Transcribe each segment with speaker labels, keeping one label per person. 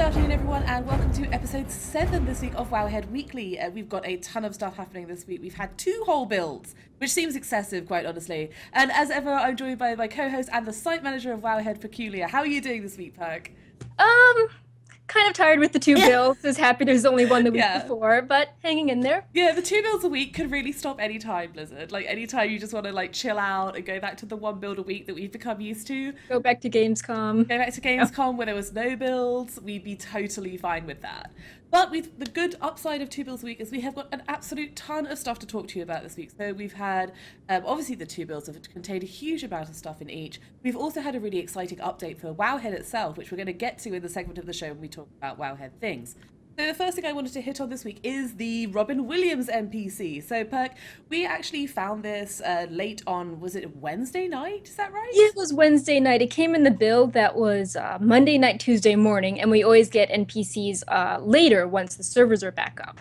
Speaker 1: afternoon, everyone, and welcome to episode 7 this week of Wowhead Weekly. We've got a ton of stuff happening this week. We've had 2 whole builds, which seems excessive, quite honestly. And as ever, I'm joined by my co-host and the site manager of Wowhead, Perculia. How are you doing this week, Perk?
Speaker 2: Kind of tired with the 2 builds. Is happy there's only one the week before, but hanging in there.
Speaker 1: Yeah, the 2 builds a week could really stop any time, Blizzard. Like, anytime you just want to, like, chill out and go back to the 1 build a week that we've become used to.
Speaker 2: Go back to Gamescom.
Speaker 1: Go back to Gamescom where there was no builds. We'd be totally fine with that. But the good upside of 2 builds a week is we have got an absolute ton of stuff to talk to you about this week. So we've had, obviously the 2 builds have contained a huge amount of stuff in each. We've also had a really exciting update for Wowhead itself, which we're going to get to in the segment of the show when we talk about Wowhead things. So the first thing I wanted to hit on this week is the Robin Williams NPC. So Perk, we actually found this late on, was it Wednesday night? Is that right?
Speaker 2: Yeah, it was Wednesday night. It came in the build that was Monday night, Tuesday morning, and we always get NPCs later once the servers are back up.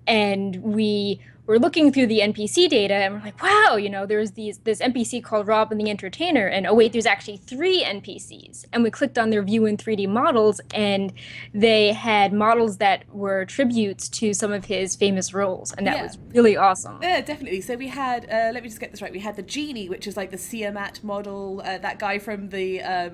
Speaker 2: And we were looking through the NPC data and we're like, wow, you know, there's this NPC called Robin the Entertainer, and oh wait, there's actually 3 NPCs. And we clicked on their view in 3D models, and they had models that were tributes to some of his famous roles, and that was really awesome.
Speaker 1: Yeah, definitely. So we had, let me just get this right, we had the Genie, which is like the Siamat model, that guy from the, oh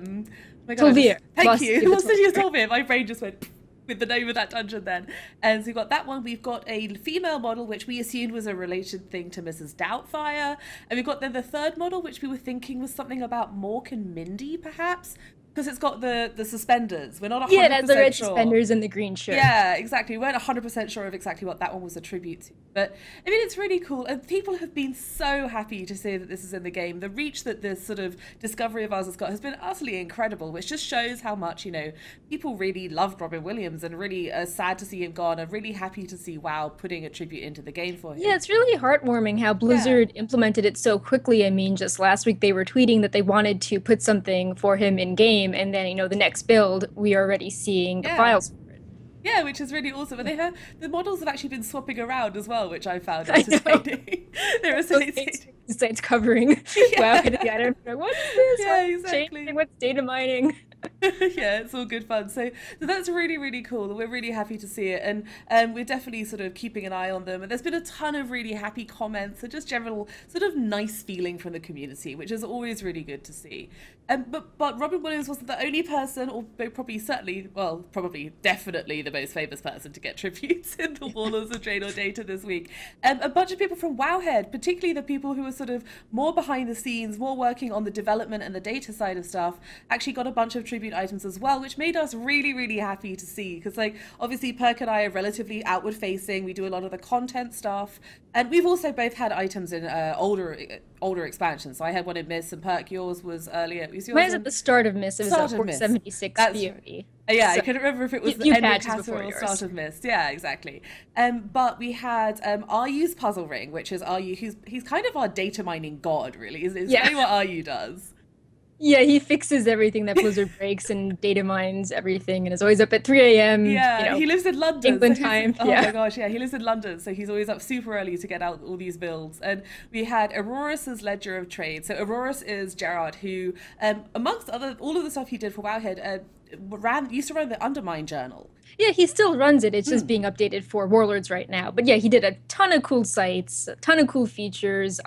Speaker 1: my God, thank you. Lost in your Tolvir. My brain just went with the name of that dungeon then. And so we've got that one. We've got a female model, which we assumed was a related thing to Mrs. Doubtfire. And we've got then the 3rd model, which we were thinking was something about Mork and Mindy, perhaps. Because it's got the suspenders. We're not 100% sure.
Speaker 2: Yeah, it has the red suspenders and the green shirt.
Speaker 1: Yeah, exactly. We weren't 100% sure of exactly what that one was a tribute to. But, I mean, it's really cool. And people have been so happy to see that this is in the game. The reach that this sort of discovery of ours has got has been utterly incredible, which just shows how much, you know, people really loved Robin Williams and really are sad to see him gone and really happy to see WoW putting a tribute into the game for him.
Speaker 2: Yeah, it's really heartwarming how Blizzard implemented it so quickly. I mean, just last week they were tweeting that they wanted to put something for him in game, and then, you know, the next build we are already seeing the files for it.
Speaker 1: Yeah, which is really awesome. And the models have actually been swapping around as well, which I found entertaining. There are
Speaker 2: sites covering Wowhead again. What is this?
Speaker 1: Yeah, exactly.
Speaker 2: What's data mining?
Speaker 1: Yeah, it's all good fun. So that's really, really cool. We're really happy to see it, and we're definitely sort of keeping an eye on them. And there's been a ton of really happy comments and just general sort of nice feeling from the community, which is always really good to see. But Robin Williams wasn't the only person, or probably definitely the most famous person to get tributes in the Warlords of Draenor data this week. A bunch of people from Wowhead, particularly the people who were sort of more behind the scenes, more working on the development and the data side of stuff, actually got a bunch of tribute items as well, which made us really, really happy to see. Because, like, obviously Perk and I are relatively outward facing. We do a lot of the content stuff, and we've also both had items in older expansions. So I had one in Mists, and Perk, yours was earlier.
Speaker 2: Mine was at the start of Mist. It was at 476 theory.
Speaker 1: Yeah, so I couldn't remember if it was the end of Castle or start of Mist. Yeah, exactly. But we had Ryu's puzzle ring, which is Ryu. He's kind of our data mining god, really. Is really what Ryu does.
Speaker 2: Yeah, he fixes everything that Blizzard breaks and data mines everything, and is always up at 3 a.m.
Speaker 1: Yeah, you know, he lives in London.
Speaker 2: England time.
Speaker 1: Oh my gosh, yeah, he lives in London, so he's always up super early to get out all these builds. And we had Aurorus's Ledger of Trade. So Aurorus is Gerard, who, amongst all of the stuff he did for Wowhead, used to run the Undermine Journal.
Speaker 2: Yeah, he still runs it. It's just being updated for Warlords right now. But yeah, he did a ton of cool sites, a ton of cool features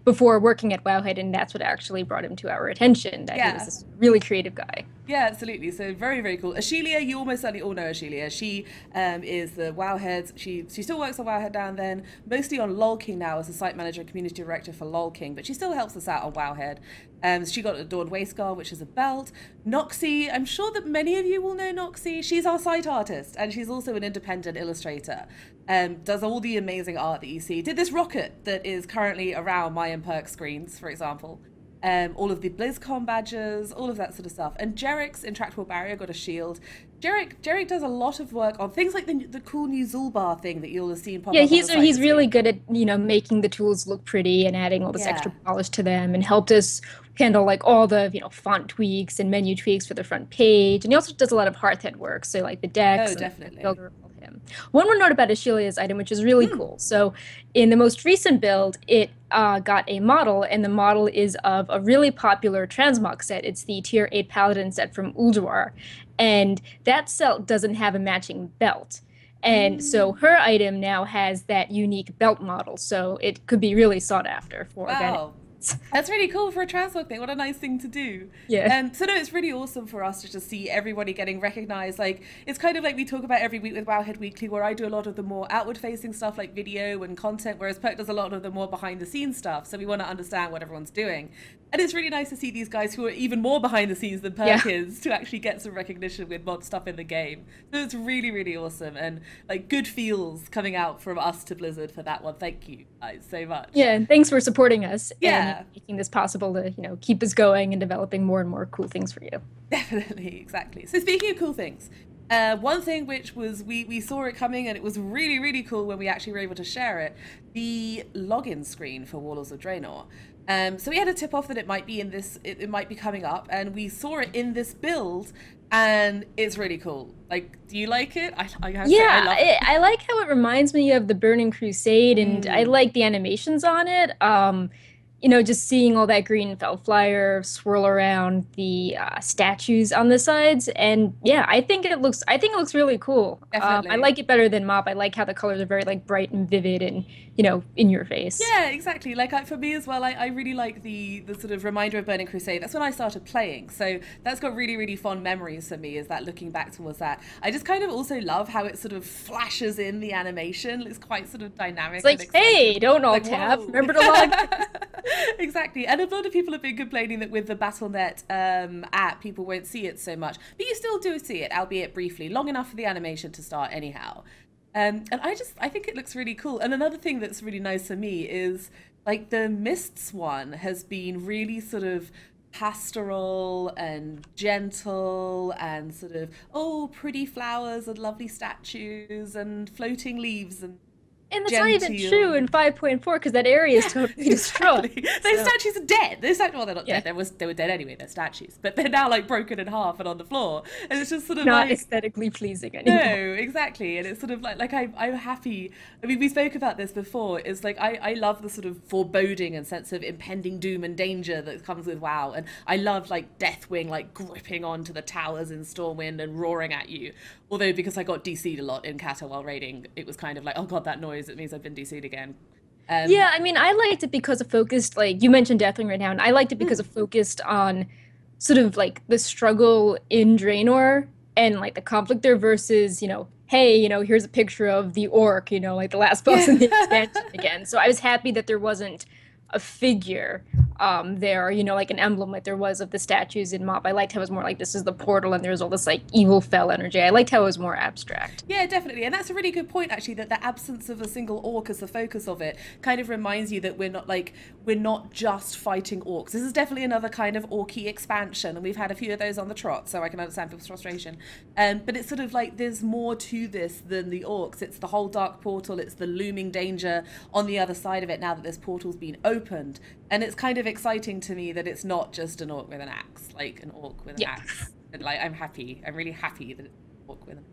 Speaker 2: before working at Wowhead, and that's what actually brought him to our attention, that he was this really creative guy.
Speaker 1: Yeah, absolutely. So very, very cool. Ashelia, you almost certainly all know Ashelia. She is the Wowhead. She still works on Wowhead now and then, mostly on LOL King now as a site manager and community director for LOL King, but she still helps us out on Wowhead. She got Adorned Waistguard, which is a belt. Noxie, I'm sure that many of you will know Noxie. She's our site artist, and she's also an independent illustrator. Does all the amazing art that you see. Did this rocket that is currently around my and Perk screens, for example. All of the BlizzCon badges, all of that sort of stuff. And Jarek's Intractable Barrier got a shield. Jarek does a lot of work on things like the cool new Zulbar thing that you'll have seen pop up.
Speaker 2: Yeah, he's really good at, you know, making the tools look pretty and adding all this extra polish to them, and helped us handle like all the, you know, font tweaks and menu tweaks for the front page. And he also does a lot of Hearthhead work, so like the decks.
Speaker 1: Oh, definitely.
Speaker 2: Builder, him. One more note about Ashilia's item, which is really cool. So in the most recent build, it got a model, and the model is of a really popular transmog set. It's the tier 8 paladin set from Ulduar, and that set doesn't have a matching belt. And so her item now has that unique belt model, so it could be really sought after for
Speaker 1: Wow. That's really cool for a transmog thing. What a nice thing to do.
Speaker 2: Yeah.
Speaker 1: So no, it's really awesome for us to just see everybody getting recognized. Like, it's kind of like we talk about every week with Wowhead Weekly, where I do a lot of the more outward facing stuff like video and content, whereas Perk does a lot of the more behind the scenes stuff. So we want to understand what everyone's doing. And it's really nice to see these guys who are even more behind the scenes than Perk is to actually get some recognition with mod stuff in the game. So it's really, really awesome. And like good feels coming out from us to Blizzard for that one. Thank you guys so much.
Speaker 2: Yeah, and thanks for supporting us.
Speaker 1: Yeah.
Speaker 2: And making this possible to, keep us going and developing more and more cool things for you.
Speaker 1: Definitely, exactly. So speaking of cool things, one thing which was we saw it coming, and it was really, really cool when we actually were able to share it, the login screen for Warlords of Draenor. So we had a tip off that it might be in this, it might be coming up, and we saw it in this build, and it's really cool. Like, do you like it? I have to say, I love it.
Speaker 2: I like how it reminds me of the Burning Crusade, and I like the animations on it. Just seeing all that green Fellflyer swirl around the statues on the sides, and yeah, I think it looks really cool.
Speaker 1: Definitely.
Speaker 2: I like it better than Mop. I like how the colors are very like bright and vivid and in your face.
Speaker 1: Yeah, exactly. Like for me as well, I really like the sort of reminder of Burning Crusade. That's when I started playing, so that's got really, really fond memories for me. Is that looking back towards that? I just kind of also love how it sort of flashes in the animation. It's quite sort of dynamic.
Speaker 2: It's like, hey, don't all tap. Remember to log.
Speaker 1: Exactly, and a lot of people have been complaining that with the Battle.net app, people won't see it so much, but you still do see it, albeit briefly, long enough for the animation to start anyhow. And I think it looks really cool. And another thing that's really nice for me is like the Mists one has been really sort of pastoral and gentle and sort of, oh, pretty flowers and lovely statues and floating leaves and
Speaker 2: that's not even true in 5.4 because that area is totally destroyed.
Speaker 1: Those statues are dead. Well, they're not dead. They were dead anyway. They're statues, but they're now like broken in half and on the floor, and it's just sort of
Speaker 2: not
Speaker 1: like,
Speaker 2: aesthetically pleasing anymore.
Speaker 1: No, exactly, and it's sort of like I'm happy. I mean, we spoke about this before. It's like I love the sort of foreboding and sense of impending doom and danger that comes with WoW, and I love like Deathwing like gripping onto the towers in Stormwind and roaring at you. Although because I got DC'd a lot in Kata while raiding, it was kind of like, oh god, that noise. It means I've been DC'd again.
Speaker 2: Yeah, I mean, I liked it because it focused, like, you mentioned Deathwing right now, and I liked it because it focused on sort of, like, the struggle in Draenor and, like, the conflict there versus, hey, here's a picture of the orc, like the last boss in the expansion again. So I was happy that there wasn't a figure there, like an emblem like there was of the statues in Mop. I liked how it was more like this is the portal and there's all this like evil fell energy. I liked how it was more abstract.
Speaker 1: Yeah, definitely. And that's a really good point actually, that the absence of a single orc as the focus of it kind of reminds you that we're not just fighting orcs. This is definitely another kind of orky expansion, and we've had a few of those on the trot, so I can understand people's frustration. But it's sort of like there's more to this than the orcs. It's the whole dark portal, it's the looming danger on the other side of it now that this portal's been opened. And it's kind of exciting to me that it's not just an orc with an axe, like an orc with an axe. And like I'm really happy that it's an orc with an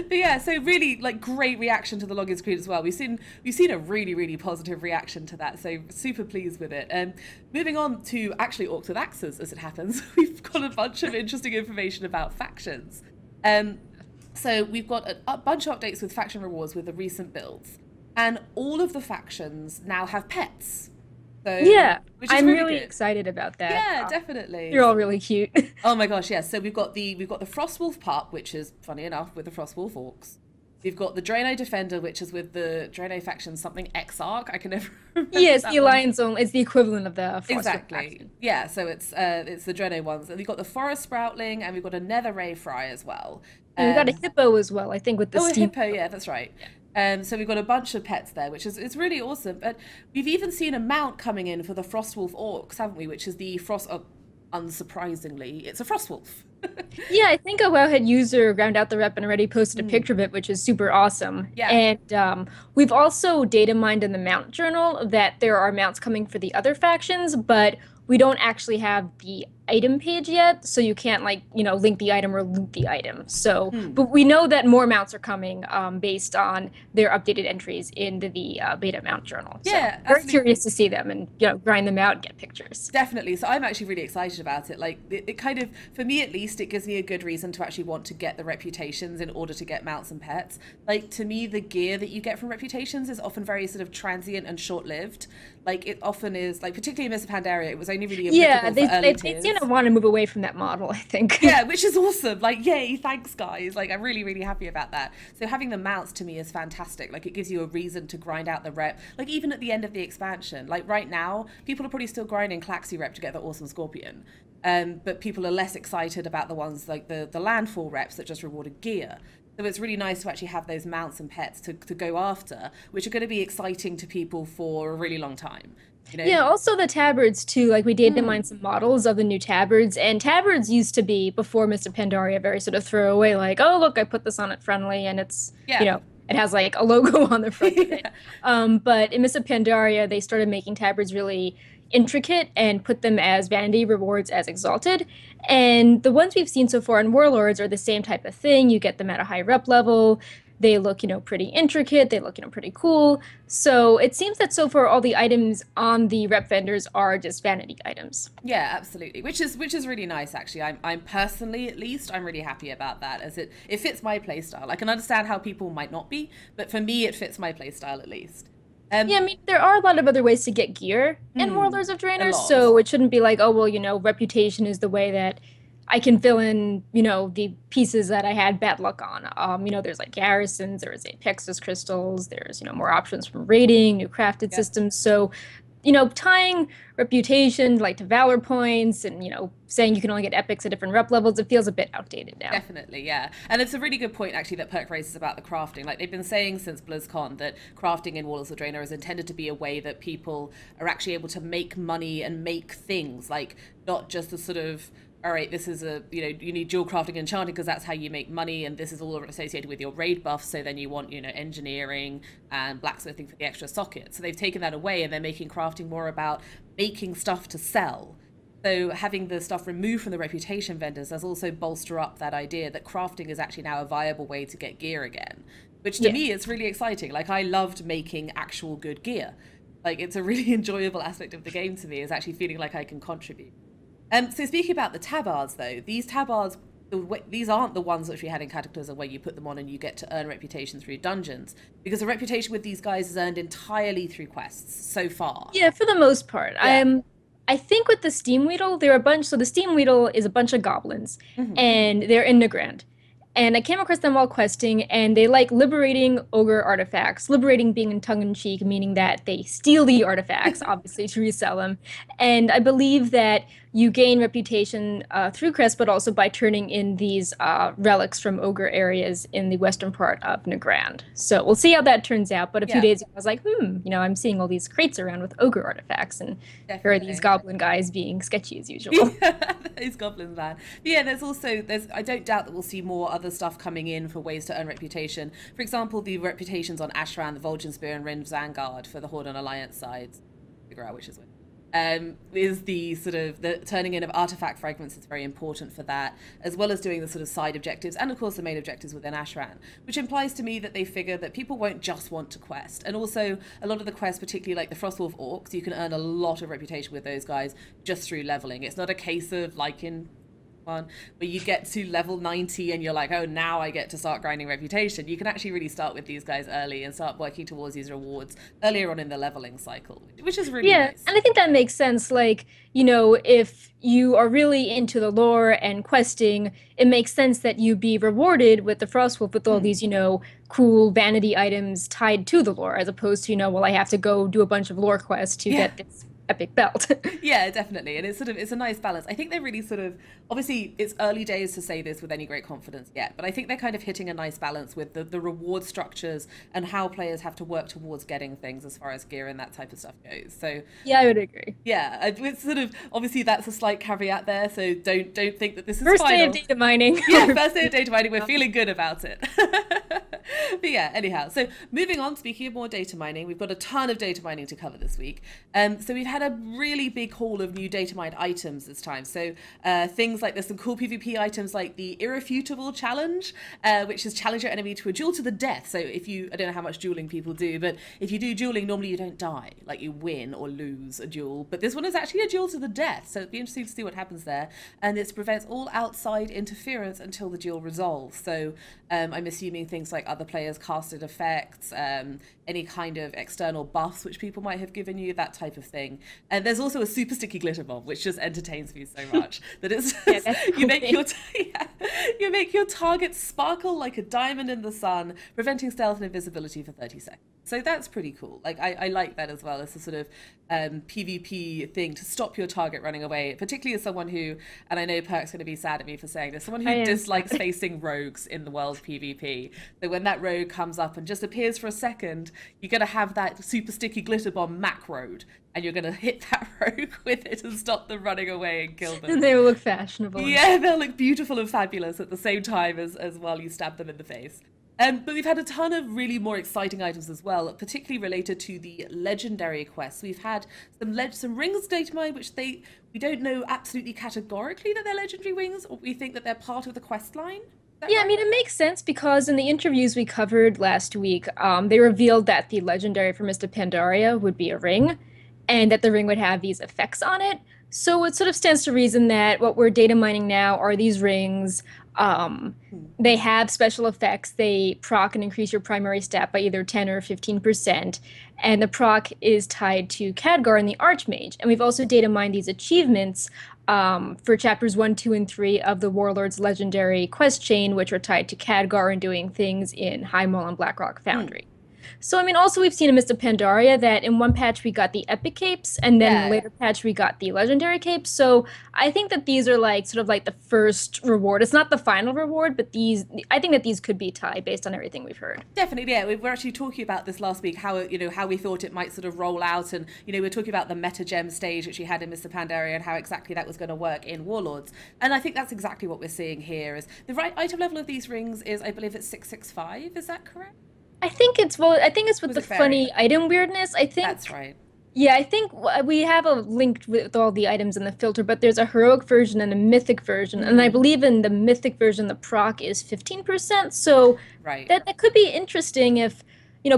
Speaker 1: But yeah, so really like great reaction to the login screen as well. We've seen a really, really positive reaction to that, so super pleased with it. And moving on to actually orcs with axes, as it happens, we've got a bunch of interesting information about factions. So we've got a bunch of updates with faction rewards with the recent builds. And all of the factions now have pets. So,
Speaker 2: yeah, I'm
Speaker 1: really
Speaker 2: excited about that.
Speaker 1: Yeah, definitely.
Speaker 2: They're all really cute.
Speaker 1: Oh my gosh, yes. So we've got the Frostwolf pup, which is funny enough with the Frostwolf orcs. We've got the Draenor Defender, which is with the Draenor faction something Exarch. I can never remember.
Speaker 2: Yeah, it's the Alliance only. It's the equivalent of the Frostwolf
Speaker 1: exactly.
Speaker 2: faction.
Speaker 1: Yeah, so it's the Draenor ones, and we've got the Forest Sproutling, and we've got a Nether Ray Fry as well.
Speaker 2: And we've got a hippo as well, I think, with the steam.
Speaker 1: A hippo, yeah, that's right. Yeah. So we've got a bunch of pets there, which is it's really awesome. But we've even seen a mount coming in for the Frostwolf orcs, haven't we? Which is the unsurprisingly, it's a Frostwolf.
Speaker 2: Yeah, I think a Wowhead user ground out the rep and already posted a picture of it, which is super awesome.
Speaker 1: Yeah.
Speaker 2: And we've also data mined in the mount journal that there are mounts coming for the other factions, but we don't actually have the item page yet, so you can't like, you know, link the item or loot the item. So, but we know that more mounts are coming based on their updated entries into the beta mount journal.
Speaker 1: Yeah,
Speaker 2: so very curious to see them and, you know, grind them out and get pictures.
Speaker 1: Definitely. So I'm actually really excited about it. Like it kind of, for me at least, it gives me a good reason to actually want to get the reputations in order to get mounts and pets. Like to me, the gear that you get from reputations is often very sort of transient and short-lived. Like it often is, like particularly in Mists of Pandaria, it was only really applicable for early tiers.
Speaker 2: They seem to want to move away from that model, I think.
Speaker 1: Yeah, which is awesome. Like, yay, thanks guys. Like I'm really, really happy about that. So having the mounts to me is fantastic. Like it gives you a reason to grind out the rep. Like even at the end of the expansion, like right now, people are probably still grinding Klaxi rep to get the awesome Scorpion. But people are less excited about the ones like the landfall reps that just rewarded gear. So it's really nice to actually have those mounts and pets to go after, which are going to be exciting to people for a really long time. You know?
Speaker 2: Yeah, also the tabards too. Like we did mine some models of the new tabards, and tabards used to be, before Mists of Pandaria, very sort of throwaway, like, oh look, I put this on it friendly, and it's, you know, it has like a logo on the front of it. But in Mists of Pandaria, they started making tabards really intricate and put them as vanity rewards as exalted. And the ones we've seen so far in Warlords are the same type of thing. You get them at a high rep level. They look, you know, pretty intricate. They look, you know, pretty cool. So it seems that so far all the items on the rep vendors are just vanity items.
Speaker 1: Yeah, absolutely. Which is really nice, actually. I'm personally, at least, I'm really happy about that, as it fits my playstyle. I can understand how people might not be, but for me, it fits my playstyle at least.
Speaker 2: Yeah, I mean, there are a lot of other ways to get gear in Warlords of Draenor, so it shouldn't be like, oh, well, you know, reputation is the way that I can fill in, you know, the pieces that I had bad luck on. You know, there's like garrisons, there's Apexis crystals, there's, you know, more options from raiding, new crafted systems. So, you know, tying reputation like to valor points and, you know, saying you can only get epics at different rep levels, it feels a bit outdated now.
Speaker 1: Definitely, yeah. And it's a really good point, actually, that Perk raises about the crafting. Like, they've been saying since BlizzCon that crafting in Warlords of Draenor is intended to be a way that people are actually able to make money and make things, like, not just the sort of, all right, this is a, you know, you need dual crafting and enchanting because that's how you make money, and this is all associated with your raid buff, so then you want, you know, engineering and blacksmithing for the extra sockets. So they've taken that away, and they're making crafting more about making stuff to sell. So having the stuff removed from the reputation vendors does also bolster up that idea that crafting is actually now a viable way to get gear again, which to me is really exciting. Like, I loved making actual good gear. Like, it's a really enjoyable aspect of the game to me, is actually feeling like I can contribute. So speaking about the tabards, though, these tabards, these aren't the ones which we had in Cataclysm where you put them on and you get to earn reputation through dungeons, because the reputation with these guys is earned entirely through quests so far.
Speaker 2: Yeah, for the most part. Yeah. I think with the Steam Weedle, there are a bunch. So the Steam Weedle is a bunch of goblins, and they're in Nagrand. And I came across them while questing, and they like liberating ogre artifacts. Liberating being in tongue-in-cheek, meaning that they steal the artifacts, obviously, to resell them. And I believe that you gain reputation through quests, but also by turning in these relics from ogre areas in the western part of Nagrand. So we'll see how that turns out. But a few days ago, I was like, you know, I'm seeing all these crates around with ogre artifacts, and here are these goblin guys being sketchy as usual.
Speaker 1: Those goblins, man. But yeah, I don't doubt that we'll see more other stuff coming in for ways to earn reputation. For example, the reputations on Ashran, the Vol'jin Spear, and Rin's Vanguard for the Horde and Alliance sides. Figure out which is which. Is the sort of the turning in of artifact fragments is very important for that, as well as doing the sort of side objectives and of course the main objectives within Ashran, which implies to me that they figure that people won't just want to quest. And also a lot of the quests, particularly like the Frostwolf Orcs, you can earn a lot of reputation with those guys just through leveling. It's not a case of like in one where you get to level 90 and you're like, oh, now I get to start grinding reputation. You can actually really start with these guys early and start working towards these rewards earlier on in the leveling cycle, which is really nice.
Speaker 2: And I think that makes sense. Like, you know, if you are really into the lore and questing, it makes sense that you be rewarded with the Frostwolf with all these, you know, cool vanity items tied to the lore, as opposed to, you know, well, I have to go do a bunch of lore quests to get this epic belt.
Speaker 1: Yeah, definitely. And it's a nice balance. I think they're really sort of, obviously it's early days to say this with any great confidence yet, but I think they're kind of hitting a nice balance with the reward structures and how players have to work towards getting things as far as gear and that type of stuff goes. So
Speaker 2: yeah, I would agree.
Speaker 1: Yeah, it's sort of, obviously that's a slight caveat there, so don't think that this is
Speaker 2: first
Speaker 1: final.
Speaker 2: Day of data mining.
Speaker 1: Yeah, first day of data mining. We're feeling good about it. But yeah, anyhow, so moving on, speaking of more data mining, we've got a ton of data mining to cover this week. So we've had a really big haul of new data mined items this time. So things like there's some cool PvP items like the Irrefutable Challenge, which is challenge your enemy to a duel to the death. So if you, I don't know how much dueling people do, but if you do dueling, normally you don't die, like you win or lose a duel. But this one is actually a duel to the death. So it'd be interesting to see what happens there. And it prevents all outside interference until the duel resolves. So I'm assuming things like other players casted effects, any kind of external buffs which people might have given you, that type of thing. And there's also a super sticky glitter bomb, which just entertains me so much that it's you make your target sparkle like a diamond in the sun, preventing stealth and invisibility for 30 seconds. So that's pretty cool. Like I like that as well as a sort of PvP thing to stop your target running away, particularly as someone who, and I know Perk's going to be sad at me for saying this, someone who dislikes facing rogues in the world of PvP. So when that rogue comes up and just appears for a second, you're going to have that super sticky glitter bomb macroed, and you're going to hit that rogue with it and stop them running away and kill them.
Speaker 2: And they will look fashionable.
Speaker 1: Yeah, they'll look beautiful and fabulous at the same time as while you stab them in the face. But we've had a ton of really more exciting items as well, particularly related to the legendary quests. We've had some rings data mine, which we don't know absolutely categorically that they're legendary wings, or we think that they're part of the quest line.
Speaker 2: Yeah, right? I mean, it makes sense because in the interviews we covered last week, they revealed that the legendary for Mr. Pandaria would be a ring, and that the ring would have these effects on it. So it sort of stands to reason that what we're data mining now are these rings. They have special effects. They proc and increase your primary stat by either 10 or 15%. And the proc is tied to Khadgar and the Archmage. And we've also data mined these achievements for chapters 1, 2, and 3 of the Warlords Legendary quest chain, which are tied to Khadgar and doing things in High Mall and Blackrock Foundry. So, I mean, also we've seen in Mr. Pandaria that in one patch we got the epic capes, and then in a later patch we got the legendary capes. So I think that these are like sort of like the first reward. It's not the final reward, but I think that these could be tied based on everything we've heard.
Speaker 1: Definitely, yeah. We were actually talking about this last week, how we thought it might sort of roll out, and we were talking about the meta gem stage which we had in Mr. Pandaria and how exactly that was going to work in Warlords. And I think that's exactly what we're seeing here. Is the right item level of these rings is, I believe, it's 665. Is that correct?
Speaker 2: I think it's with the funny item weirdness. I think
Speaker 1: that's right.
Speaker 2: Yeah, I think we have a link with all the items in the filter, but there's a heroic version and a mythic version, and I believe in the mythic version the proc is 15%. So that could be interesting if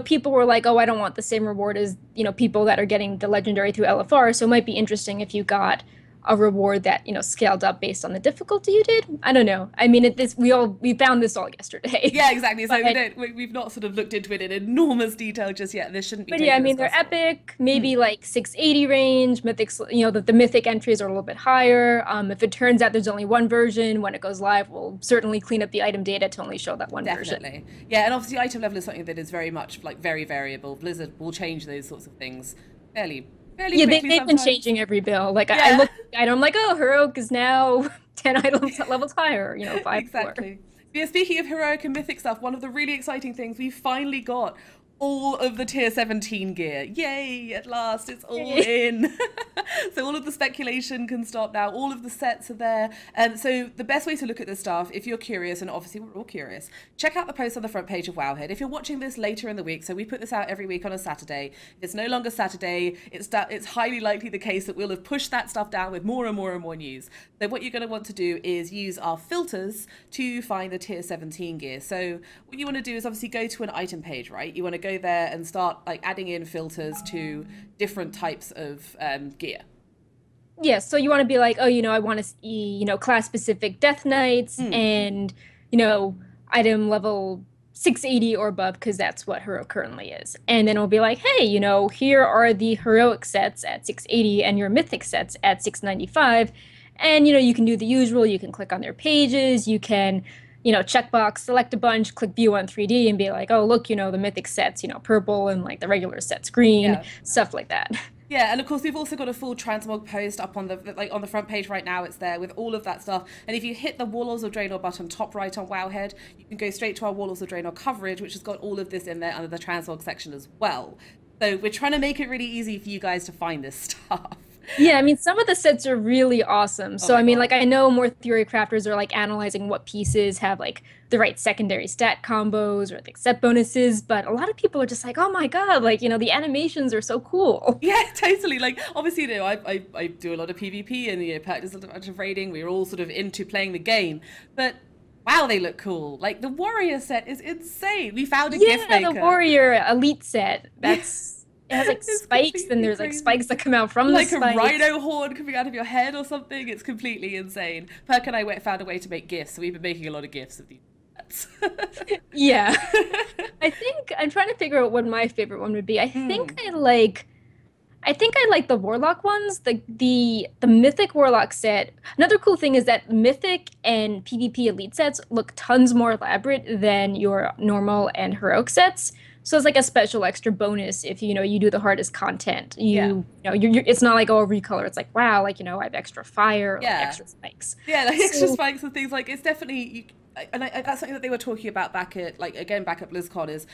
Speaker 2: people were like, oh, I don't want the same reward as people that are getting the legendary through LFR. So it might be interesting if you got a reward that scaled up based on the difficulty you did. I don't know. I mean, we found this all yesterday.
Speaker 1: Yeah, exactly. So we've not sort of looked into it in enormous detail just yet. This shouldn't be.
Speaker 2: But yeah, I mean, they're epic. Maybe like 680 range. Mythics. The mythic entries are a little bit higher. If it turns out there's only one version, when it goes live, we'll certainly clean up the item data to only show that one version.
Speaker 1: Definitely. Yeah, and obviously item level is something that is very much very variable. Blizzard will change those sorts of things fairly
Speaker 2: yeah, they've been changing every build. Like I look at it, I'm like, oh, heroic is now 10 items levels higher. 5
Speaker 1: exactly. Yeah, speaking of heroic and mythic stuff, one of the really exciting things, we finally got all of the tier 17 gear. Yay, at last, it's all in. So all of the speculation can stop now. All of the sets are there. And so the best way to look at this stuff, if you're curious, and obviously we're all curious, check out the post on the front page of Wowhead. If you're watching this later in the week, so we put this out every week on a Saturday. If it's no longer Saturday, it's highly likely the case that we'll have pushed that stuff down with more and more and more news. So what you're going to want to do is use our filters to find the tier 17 gear. So what you want to do is obviously go to an item page, right? You want to go there and start adding in filters to different types of gear.
Speaker 2: Yeah, so you want to be like, oh, I want to see, class specific Death Knights and, item level 680 or above, because that's what Hero currently is. And then it'll be like, hey, here are the heroic sets at 680 and your mythic sets at 695. And, you can do the usual. You can click on their pages. You can checkbox, select a bunch, click view on 3D and be like, oh, look, the mythic sets, purple and like the regular sets green, stuff like that.
Speaker 1: Yeah, and of course we've also got a full transmog post up on the front page right now. It's there with all of that stuff. And if you hit the Warlords of Draenor button top right on Wowhead, you can go straight to our Warlords of Draenor coverage, which has got all of this in there under the transmog section as well. So we're trying to make it really easy for you guys to find this stuff.
Speaker 2: Yeah, I mean, some of the sets are really awesome.
Speaker 1: Oh
Speaker 2: So,
Speaker 1: my
Speaker 2: I mean, like,
Speaker 1: God.
Speaker 2: I know more theory crafters are like analyzing what pieces have like the right secondary stat combos or like set bonuses, but a lot of people are just like, oh my God, like, the animations are so cool.
Speaker 1: Yeah, totally. Like, obviously, I do a lot of PvP and, practice a bunch of raiding. We're all sort of into playing the game. But wow, they look cool. Like, the warrior set is insane. We found a gift
Speaker 2: Yeah, the
Speaker 1: maker.
Speaker 2: Warrior Elite set.
Speaker 1: Yeah,
Speaker 2: It has like
Speaker 1: it's
Speaker 2: spikes, then
Speaker 1: completely
Speaker 2: there's like
Speaker 1: crazy.
Speaker 2: spikes that come out from the
Speaker 1: Like a
Speaker 2: spikes.
Speaker 1: rhino horn coming out of your head or something. It's completely insane. Perk and I found a way to make gifts, so we've been making a lot of gifts of these sets.
Speaker 2: Yeah. I think I'm trying to figure out what my favorite one would be.
Speaker 1: Hmm.
Speaker 2: I think I like the Warlock ones, the Mythic Warlock set. Another cool thing is that Mythic and PvP Elite sets look tons more elaborate than your normal and heroic sets. So it's like a special extra bonus if you do the hardest content.
Speaker 1: Yeah.
Speaker 2: It's not like, oh, recolor. It's like, wow, like I have extra fire, like
Speaker 1: Yeah.
Speaker 2: extra spikes.
Speaker 1: Yeah, like extra
Speaker 2: So
Speaker 1: spikes and things. Like, it's definitely that's something that they were talking about back at, like, again, back at BlizzCon. Is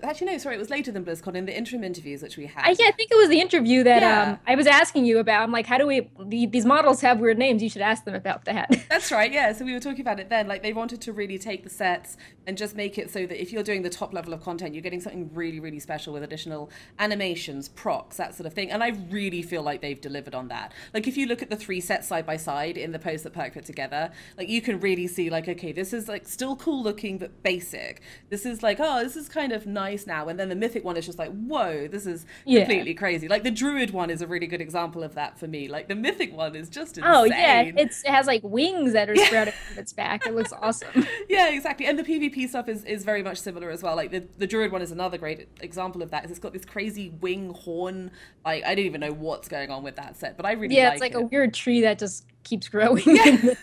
Speaker 1: actually, no, sorry, it was later than BlizzCon, in the interim interviews which we had.
Speaker 2: yeah, I think it was the interview that
Speaker 1: Yeah.
Speaker 2: I was asking you about. I'm like, how do these models have weird names? You should ask them about that.
Speaker 1: That's right, yeah. So we were talking about it then. Like, they wanted to really take the sets and just make it so that if you're doing the top level of content, you're getting something really, really special with additional animations, procs, that sort of thing. And I really feel like they've delivered on that. Like, if you look at the 3 sets side by side in the post that Perk put together, like, you can really see, like, okay, this is like still cool looking but basic. This is like, oh, this is kind of nice now. And then the Mythic one is just like, whoa, this is
Speaker 2: Yeah.
Speaker 1: completely crazy. Like, the Druid one is a really good example of that for me. Like, the Mythic one is just
Speaker 2: Oh yeah,
Speaker 1: insane.
Speaker 2: it has like wings that are sprouting from its back. It looks awesome.
Speaker 1: Yeah, exactly. And the PvP stuff is very much similar as well. Like, the Druid one is another great example of that. It's got this crazy wing horn. Like, I don't even know what's going on with that set, but I really
Speaker 2: Yeah, it's
Speaker 1: like
Speaker 2: like a
Speaker 1: it.
Speaker 2: weird tree that just keeps growing.
Speaker 1: Yeah,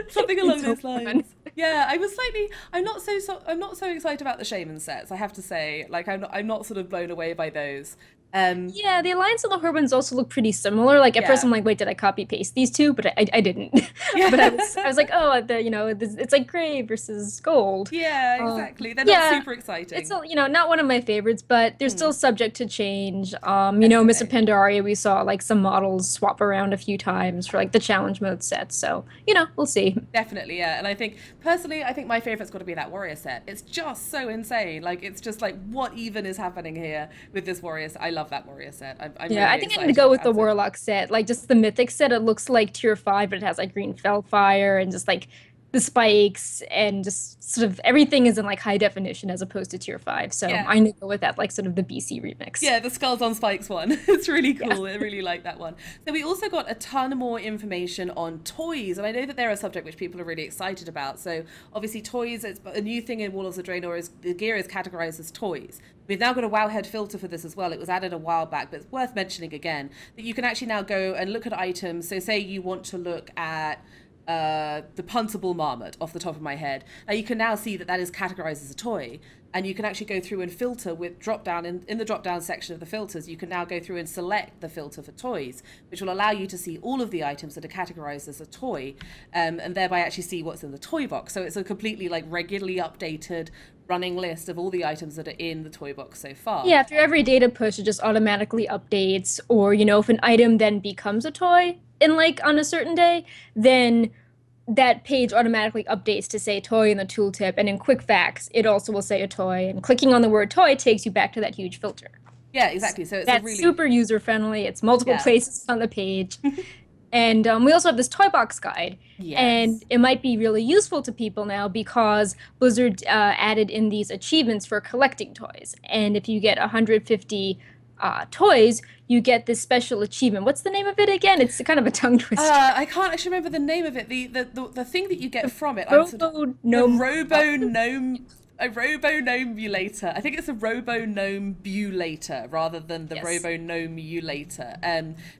Speaker 1: something along
Speaker 2: It's so
Speaker 1: those
Speaker 2: fun.
Speaker 1: lines. Yeah, I was slightly. I'm not so excited about the shaman sets. I have to say, like, I'm not sort of blown away by those.
Speaker 2: Yeah, the Alliance and the Horde ones also look pretty similar. Like at first,
Speaker 1: Yeah,
Speaker 2: I'm like, wait, did I copy paste these two? But I didn't. But I
Speaker 1: yeah,
Speaker 2: was like, oh, it's like gray versus gold.
Speaker 1: yeah,
Speaker 2: Um,
Speaker 1: exactly. They're not
Speaker 2: yeah,
Speaker 1: super
Speaker 2: it's
Speaker 1: exciting.
Speaker 2: not one of my favorites, but they're still
Speaker 1: Hmm,
Speaker 2: subject to change. Miss
Speaker 1: definitely.
Speaker 2: Pandaria, we saw like some models swap around a few times for like the challenge mode sets. So we'll see.
Speaker 1: Definitely, yeah. And I think personally, I think my favorite's got to be that warrior set. It's just so insane. Like, it's just like, what even is happening here with this warrior set? I love that warrior set. I'm
Speaker 2: Yeah, I
Speaker 1: really
Speaker 2: think I'm gonna
Speaker 1: excited
Speaker 2: go with the
Speaker 1: about it.
Speaker 2: Warlock set. Like just the Mythic set, it looks like tier 5, but it has like green Fellfire and just like the spikes and just sort of everything is in like high definition as opposed to tier 5. So I'm
Speaker 1: Yeah.
Speaker 2: gonna go with that like sort of the BC remix.
Speaker 1: Yeah, the Skulls on Spikes one. It's really
Speaker 2: Yeah.
Speaker 1: cool. I really like that one. So we also got a ton more information on toys, and I know that they're a subject which people are really excited about. So obviously toys, it's a new thing in Warlords of Draenor is the gear is categorized as toys. We've now got a Wowhead filter for this as well. It was added a while back, but it's worth mentioning again that you can actually now go and look at items. So say you want to look at the puntable marmot off the top of my head. Now you can now see that that is categorized as a toy, and you can actually go through and filter with drop down in the drop down section of the filters. You can now go through and select the filter for toys, which will allow you to see all of the items that are categorized as a toy, and thereby actually see what's in the toy box. So it's a completely like regularly updated running list of all the items that are in the toy box so far.
Speaker 2: Yeah, after every data push, it just automatically updates. Or, if an item then becomes a toy in like on a certain day, then that page automatically updates to say toy in the tooltip. And in quick facts, it also will say a toy. And clicking on the word toy takes you back to that huge filter.
Speaker 1: Yeah, exactly. So it's a
Speaker 2: That's
Speaker 1: really
Speaker 2: super user friendly. It's multiple
Speaker 1: yeah.
Speaker 2: places on the page. And we also have this toy box guide, and
Speaker 1: Yes.
Speaker 2: it might be really useful to people now because Blizzard added in these achievements for collecting toys. And if you get 150 toys, you get this special achievement. What's the name of it again? It's kind of a tongue twister.
Speaker 1: I can't actually remember the name of it. The thing that you get from it.
Speaker 2: Robo
Speaker 1: The
Speaker 2: Gnome.
Speaker 1: Robo Gnome. A Robo Gnome Bulator. I think it's a Robo Gnome Bulator rather than the
Speaker 2: Yes.
Speaker 1: Robo Gnome Mulator.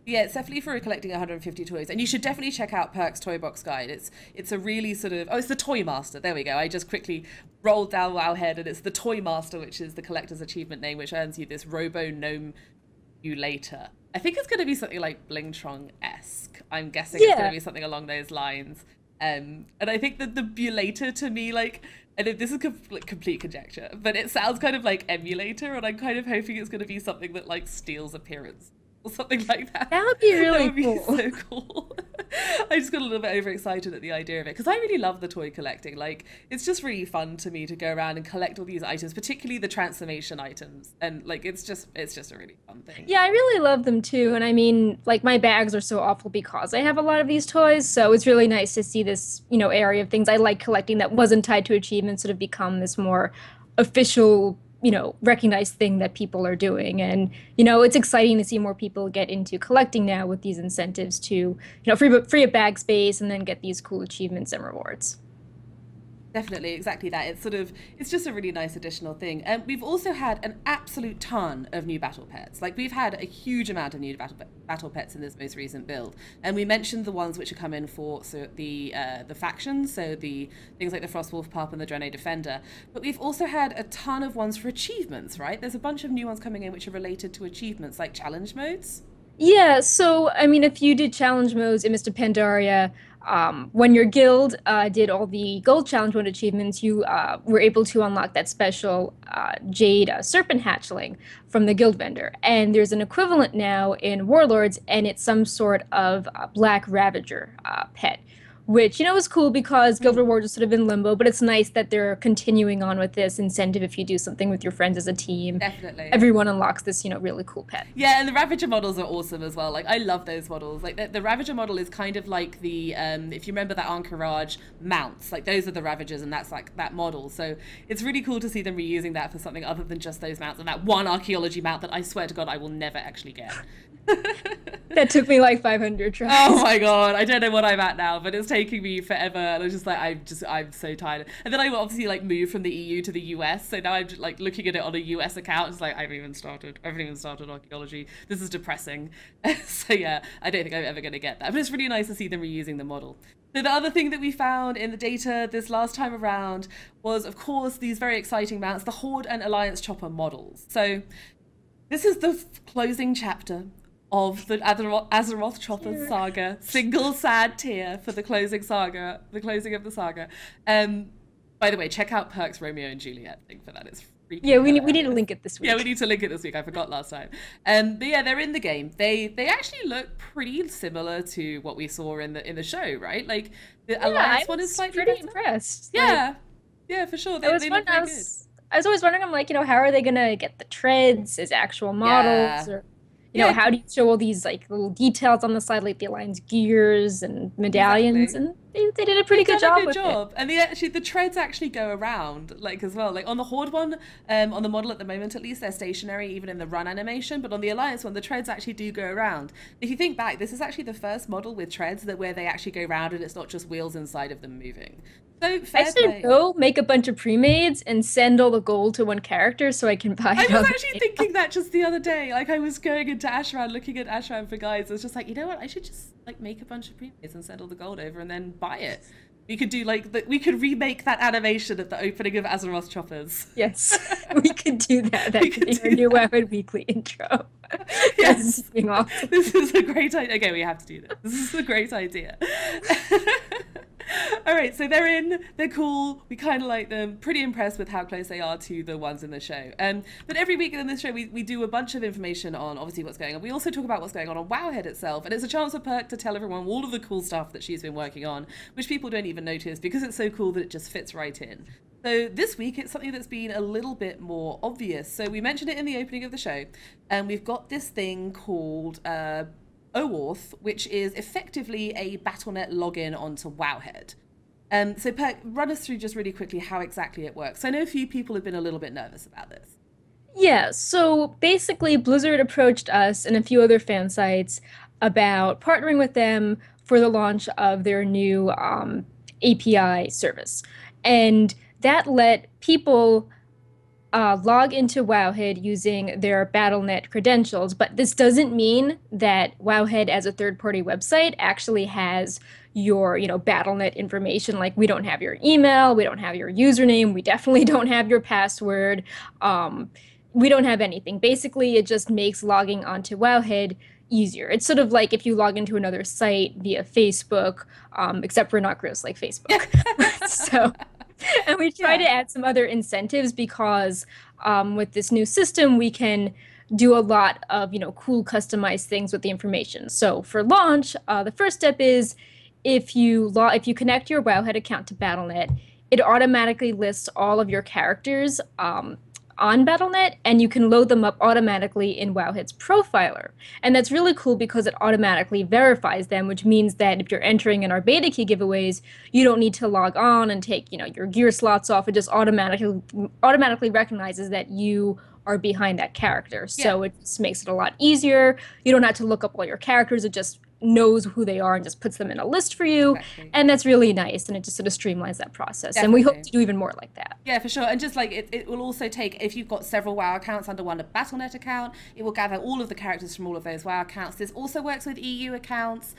Speaker 1: Yeah, it's definitely for collecting 150 toys, and you should definitely check out Perk's Toy Box Guide. It's a really sort of it's the Toy Master. There we go. I just quickly rolled down Wowhead, and it's the Toy Master, which is the collector's achievement name, which earns you this Robo Gnome Bulator. I think it's going to be something like Blingtron-esque. I'm guessing it's going to
Speaker 2: Yeah.
Speaker 1: be something along those lines. And I think that the Bulator to me, like, and this is complete conjecture, but it sounds kind of like emulator, and I'm kind of hoping it's going to be something that like steals appearance or something like that.
Speaker 2: That would be really
Speaker 1: That would be
Speaker 2: cool.
Speaker 1: so cool. I just got a little bit overexcited at the idea of it because I really love the toy collecting. Like, it's just really fun to me to go around and collect all these items, particularly the transformation items. And like, it's just a really fun thing.
Speaker 2: Yeah, I really love them too. And I mean, like my bags are so awful because I have a lot of these toys. So it's really nice to see this, area of things I like collecting that wasn't tied to achievements sort of become this more official, recognized thing that people are doing. And, it's exciting to see more people get into collecting now with these incentives to, free up bag space and then get these cool achievements and rewards.
Speaker 1: Definitely, exactly that. It's just a really nice additional thing. And we've also had an absolute ton of new battle pets. Like, we've had a huge amount of new battle pets in this most recent build. And we mentioned the ones which are coming for the factions, so the things like the Frostwolf Pup and the Draenor Defender. But we've also had a ton of ones for achievements, right? There's a bunch of new ones coming in which are related to achievements, like challenge modes.
Speaker 2: Yeah, so I mean, if you did challenge modes in Mr. Pandaria, when your guild did all the gold challenge mode achievements, you were able to unlock that special Jade Serpent Hatchling from the guild vendor. And there's an equivalent now in Warlords, and it's some sort of Black Ravager pet, which, is cool because guild rewards are sort of in limbo, but it's nice that they're continuing on with this incentive if you do something with your friends as a team.
Speaker 1: Definitely.
Speaker 2: Everyone unlocks this, really cool pet.
Speaker 1: Yeah, and the Ravager models are awesome as well. Like, I love those models. Like, the Ravager model is kind of like the, if you remember that Encourage mounts, like, those are the Ravagers, and that's like that model. So it's really cool to see them reusing that for something other than just those mounts, and that one archaeology mount that I swear to God I will never actually get.
Speaker 2: That took me like 500 tries.
Speaker 1: Oh my God, I don't know what I'm at now, but it's taking me forever. And I was just like, I'm so tired. And then I obviously like moved from the EU to the US, so now I'm just, like looking at it on a US account. It's like I haven't even started archaeology. This is depressing. So yeah, I don't think I'm ever going to get that. But it's really nice to see them reusing the model. So the other thing that we found in the data this last time around was, of course, these very exciting mounts, the Horde and Alliance Chopper models. So this is the closing chapter of the Azeroth Choppers saga. Single sad tear for the closing of the saga. By the way, check out Perk's Romeo and Juliet thing for that. It's freaking hilarious.
Speaker 2: We need to link it this week.
Speaker 1: Yeah, we need to link it this week. I forgot last time. But yeah, they're in the game. They actually look pretty similar to what we saw in the show, right? Like the Alliance one is slightly
Speaker 2: pretty
Speaker 1: better.
Speaker 2: impressed.
Speaker 1: Yeah, yeah, for sure. They look pretty good.
Speaker 2: I was always wondering, I'm like, how are they gonna get the treads as actual models, or how do you show all these like little details on the side, like the Alliance gears and medallions?
Speaker 1: Exactly.
Speaker 2: And they did a pretty good job with it.
Speaker 1: And the treads actually go around, like, as well. Like on the Horde one, on the model at the moment at least, they're stationary even in the run animation, but on the Alliance one, the treads actually do go around. If you think back, this is actually the first model with treads where they actually go around and it's not just wheels inside of them moving. So fair
Speaker 2: I should
Speaker 1: play.
Speaker 2: go make a bunch of pre-mades and send all the gold to one character so I can buy it.
Speaker 1: I was actually thinking that just the other day. Like, I was going into Ashran, looking at Ashran for guides. I was just like, you know what? I should just like make a bunch of pre-mades and send all the gold over and then buy it. We could do we could remake that animation at the opening of Azeroth Choppers.
Speaker 2: Yes, we could do that. That could be our new Wowhead Weekly intro.
Speaker 1: Yes. This is a great idea. Okay, we have to do this. This is a great idea. All right, so they're cool. We kind of like them. Pretty impressed with how close they are to the ones in the show. But every week in this show, we do a bunch of information on obviously what's going on. We also talk about what's going on Wowhead itself, and it's a chance for Perk to tell everyone all of the cool stuff that she's been working on, which people don't even notice because it's so cool that it just fits right in. So this week, it's something that's been a little bit more obvious. So we mentioned it in the opening of the show, and we've got this thing called OAuth, which is effectively a Battle.net login onto Wowhead. So Perk, run us through just really quickly how exactly it works. I know a few people have been a little bit nervous about this.
Speaker 2: Yeah, so basically Blizzard approached us and a few other fan sites about partnering with them for the launch of their new API service. And that let people log into Wowhead using their Battle.net credentials, but this doesn't mean that Wowhead as a third-party website actually has your, Battle.net information. Like, we don't have your email, we don't have your username, we definitely don't have your password, we don't have anything. Basically, it just makes logging onto Wowhead easier. It's sort of like if you log into another site via Facebook, except for not gross like Facebook. So... And we try to add some other incentives because with this new system, we can do a lot of, cool customized things with the information. So for launch, the first step is if you connect your Wowhead account to Battle.net, it automatically lists all of your characters on Battle.net, and you can load them up automatically in Wowhead's profiler. And that's really cool because it automatically verifies them, which means that if you're entering in our beta key giveaways, you don't need to log on and take, your gear slots off. It just automatically recognizes that you are behind that character. So it just makes it a lot easier. You don't have to look up all your characters. It just knows who they are and just puts them in a list for you. Exactly. And that's really nice, and it just sort of streamlines that process. Definitely. And we hope to do even more like that.
Speaker 1: Yeah, for sure. And just like it will also take, if you've got several WoW accounts under one Battle.net account, it will gather all of the characters from all of those WoW accounts. This also works with EU accounts.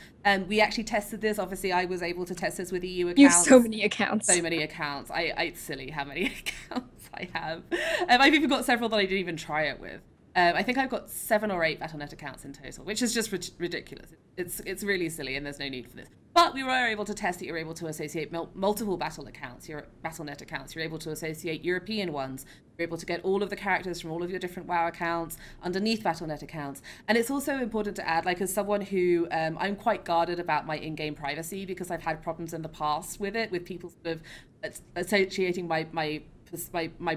Speaker 1: We actually tested this. Obviously, I was able to test this with EU accounts.
Speaker 2: You have so many accounts.
Speaker 1: So many accounts. It's silly how many accounts I have. I've even got several that I didn't even try it with. I think I've got 7 or 8 Battle.net accounts in total, which is just ridiculous. It's really silly, and there's no need for this. But we were able to test that you're able to associate multiple Battle.net accounts. You're able to associate European ones. You're able to get all of the characters from all of your different WoW accounts underneath Battle.net accounts. And it's also important to add, like, as someone who I'm quite guarded about my in-game privacy, because I've had problems in the past with it, with people sort of associating my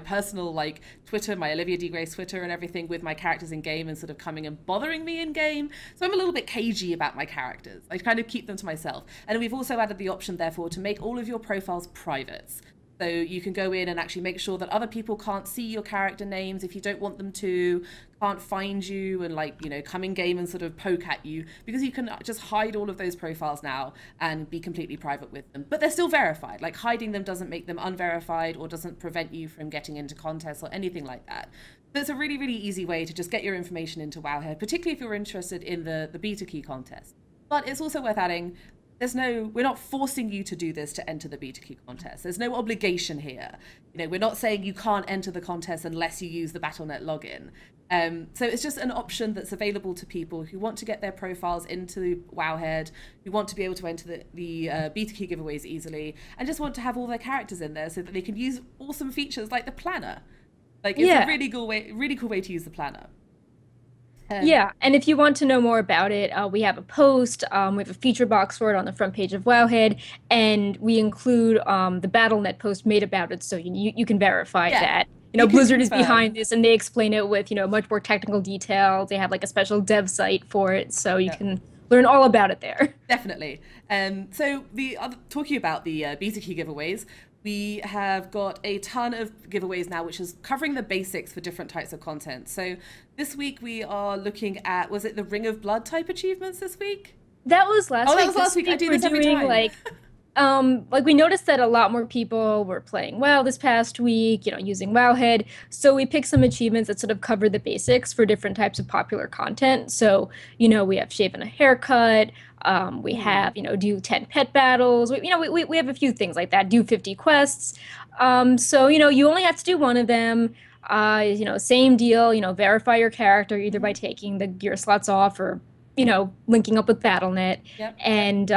Speaker 1: personal, like, Twitter, my Olivia D. Grace Twitter and everything with my characters in game and sort of coming and bothering me in game. So I'm a little bit cagey about my characters. I kind of keep them to myself. And we've also added the option, therefore, to make all of your profiles private. So you can go in and actually make sure that other people can't see your character names if you don't want them to, can't find you and, like, come in game and sort of poke at you, because you can just hide all of those profiles now and be completely private with them. But they're still verified. Like, hiding them doesn't make them unverified or doesn't prevent you from getting into contests or anything like that. So it's a really, really easy way to just get your information into Wowhead, particularly if you're interested in the beta key contest. But it's also worth adding, we're not forcing you to do this to enter the beta key contest. There's no obligation here. We're not saying you can't enter the contest unless you use the Battle.net login. So it's just an option that's available to people who want to get their profiles into Wowhead, who want to be able to enter the beta key giveaways easily, and just want to have all their characters in there so that they can use awesome features like the planner. Like, it's a really cool way to use the planner.
Speaker 2: Yeah, and if you want to know more about it, we have a post, we have a feature box for it on the front page of Wowhead, and we include the Battle.net post made about it, so you can verify that. Blizzard is behind this, and they explain it with, much more technical detail. They have, like, a special dev site for it, so you can learn all about it there.
Speaker 1: Definitely. So talking about the beta key giveaways, we have got a ton of giveaways now, which is covering the basics for different types of content. So this week we are looking at, was it the Ring of Blood type achievements this week?
Speaker 2: That was last week.
Speaker 1: Oh, that was last week. I do this every time.
Speaker 2: Like, we noticed that a lot more people were playing WoW this past week, using Wowhead. So we picked some achievements that sort of cover the basics for different types of popular content. So, we have Shave and a Haircut. We have, do 10 pet battles. We have a few things like that. Do 50 quests. So, you only have to do one of them. Same deal, verify your character either by taking the gear slots off or, linking up with Battle.net.
Speaker 1: Yep.
Speaker 2: And,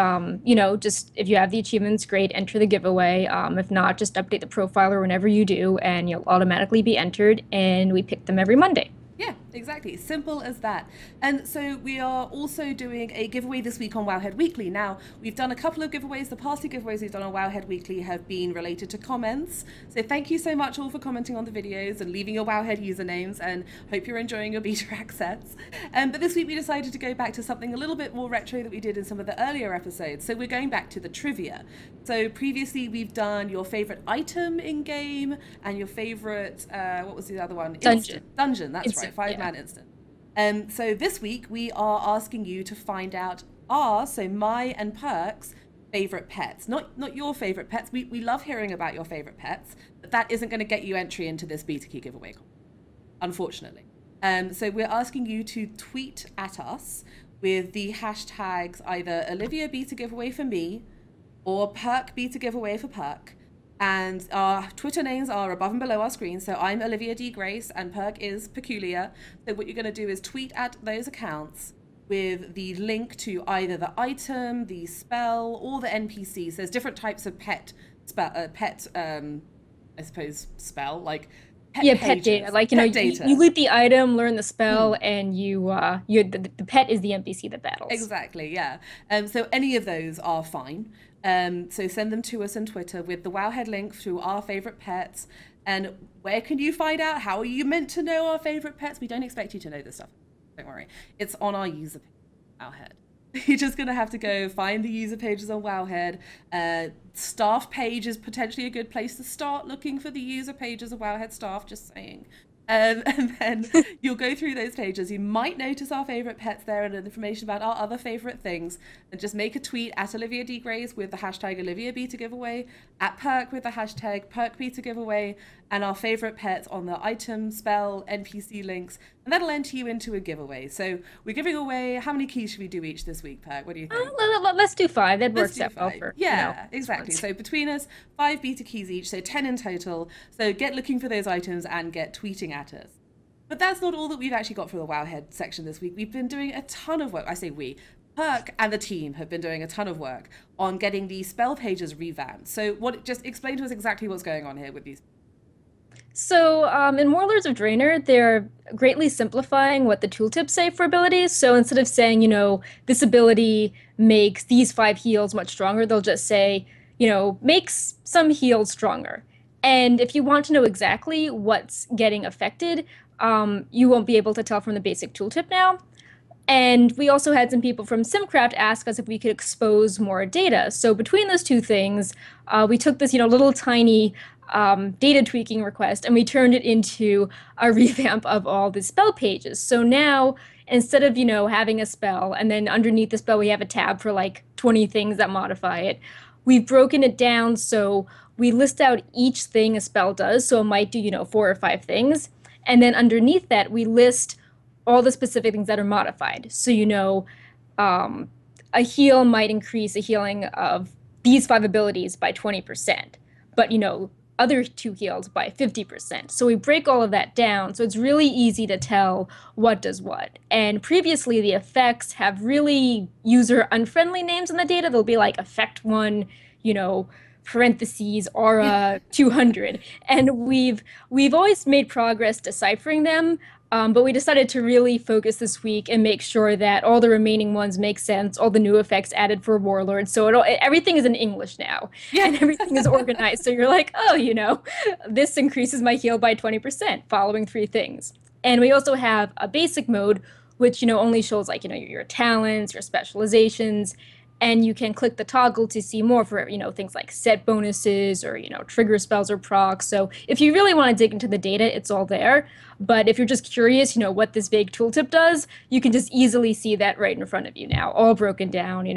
Speaker 2: just if you have the achievements, great, enter the giveaway. If not, just update the profiler whenever you do, and you'll automatically be entered, and we pick them every Monday.
Speaker 1: Yeah, exactly. Simple as that. And so we are also doing a giveaway this week on Wowhead Weekly. Now, we've done a couple of giveaways. The past 2 giveaways we've done on Wowhead Weekly have been related to comments. So thank you so much all for commenting on the videos and leaving your Wowhead usernames, and hope you're enjoying your beta access. But this week we decided to go back to something a little bit more retro that we did in some of the earlier episodes. So we're going back to the trivia. So previously we've done your favorite item in game and your favorite, what was the other one?
Speaker 2: Dungeon.
Speaker 1: Dungeon, that's right. 5-man instant. So this week we are asking you to find out my and Perk's favorite pets. Not your favorite pets. We love hearing about your favorite pets, but that isn't going to get you entry into this beta key giveaway, unfortunately. So we're asking you to tweet at us with the hashtags either Olivia beta giveaway for me or Perk beta giveaway for Perk. And our Twitter names are above and below our screen. So I'm Olivia D. Grace and Perk is Perculia. So what you're going to do is tweet at those accounts with the link to either the item, the spell, or the NPCs. There's different types of I suppose, spell. Like,
Speaker 2: Pet data. Like,
Speaker 1: pet data.
Speaker 2: you loot the item, learn the spell, and the pet is the NPC that battles.
Speaker 1: Exactly, yeah. So any of those are fine. So send them to us on Twitter with the Wowhead link to our favorite pets. And where can you find out? How are you meant to know our favorite pets? We don't expect you to know this stuff. Don't worry. It's on our user page, Wowhead. You're just going to have to go find the user pages on Wowhead. Staff page is potentially a good place to start looking for the user pages of Wowhead staff, just saying. And then you'll go through those pages. You might notice our favorite pets there and information about our other favorite things. And just make a tweet at Olivia D. Grays with the hashtag Olivia Beta Giveaway, at Perk with the hashtag Perk Beta Giveaway, and our favorite pets on the item, spell, NPC links. And that'll enter you into a giveaway. So we're giving away, how many keys should we do each this week, Perk? What do you think?
Speaker 2: Let's do 5. That works out well for,
Speaker 1: yeah, exactly. So between us, 5 beta keys each, so 10 in total. So get looking for those items and get tweeting at us. But that's not all that we've actually got for the Wowhead section this week. We've been doing a ton of work. I say we. Perk and the team have been doing a ton of work on getting the spell pages revamped. So just explain to us exactly what's going on here with these.
Speaker 2: So in Warlords of Draenor, they're greatly simplifying what the tooltips say for abilities. So instead of saying, this ability makes these 5 heals much stronger, they'll just say, makes some heals stronger. And if you want to know exactly what's getting affected, you won't be able to tell from the basic tooltip now. And we also had some people from Simcraft ask us if we could expose more data. So between those two things, we took this, little tiny data tweaking request and we turned it into a revamp of all the spell pages. So now, instead of, having a spell and then underneath the spell we have a tab for like 20 things that modify it, we've broken it down so we list out each thing a spell does. So it might do, 4 or 5 things. And then underneath that, we list all the specific things that are modified. So, a heal might increase a healing of these 5 abilities by 20%, but, other 2 heals by 50%. So we break all of that down. So it's really easy to tell what does what. And previously, the effects have really user-unfriendly names in the data. They'll be like effect 1, parentheses, aura 200. And we've always made progress deciphering them. But we decided to really focus this week and make sure that all the remaining ones make sense, all the new effects added for Warlords. So everything is in English now, and everything is organized. So you're like, this increases my heal by 20% following 3 things. And we also have a basic mode, which, only shows like, your talents, your specializations, and you can click the toggle to see more for, things like set bonuses or, trigger spells or procs. So if you really want to dig into the data, it's all there. But if you're just curious, what this vague tooltip does, you can just easily see that right in front of you now, all broken down,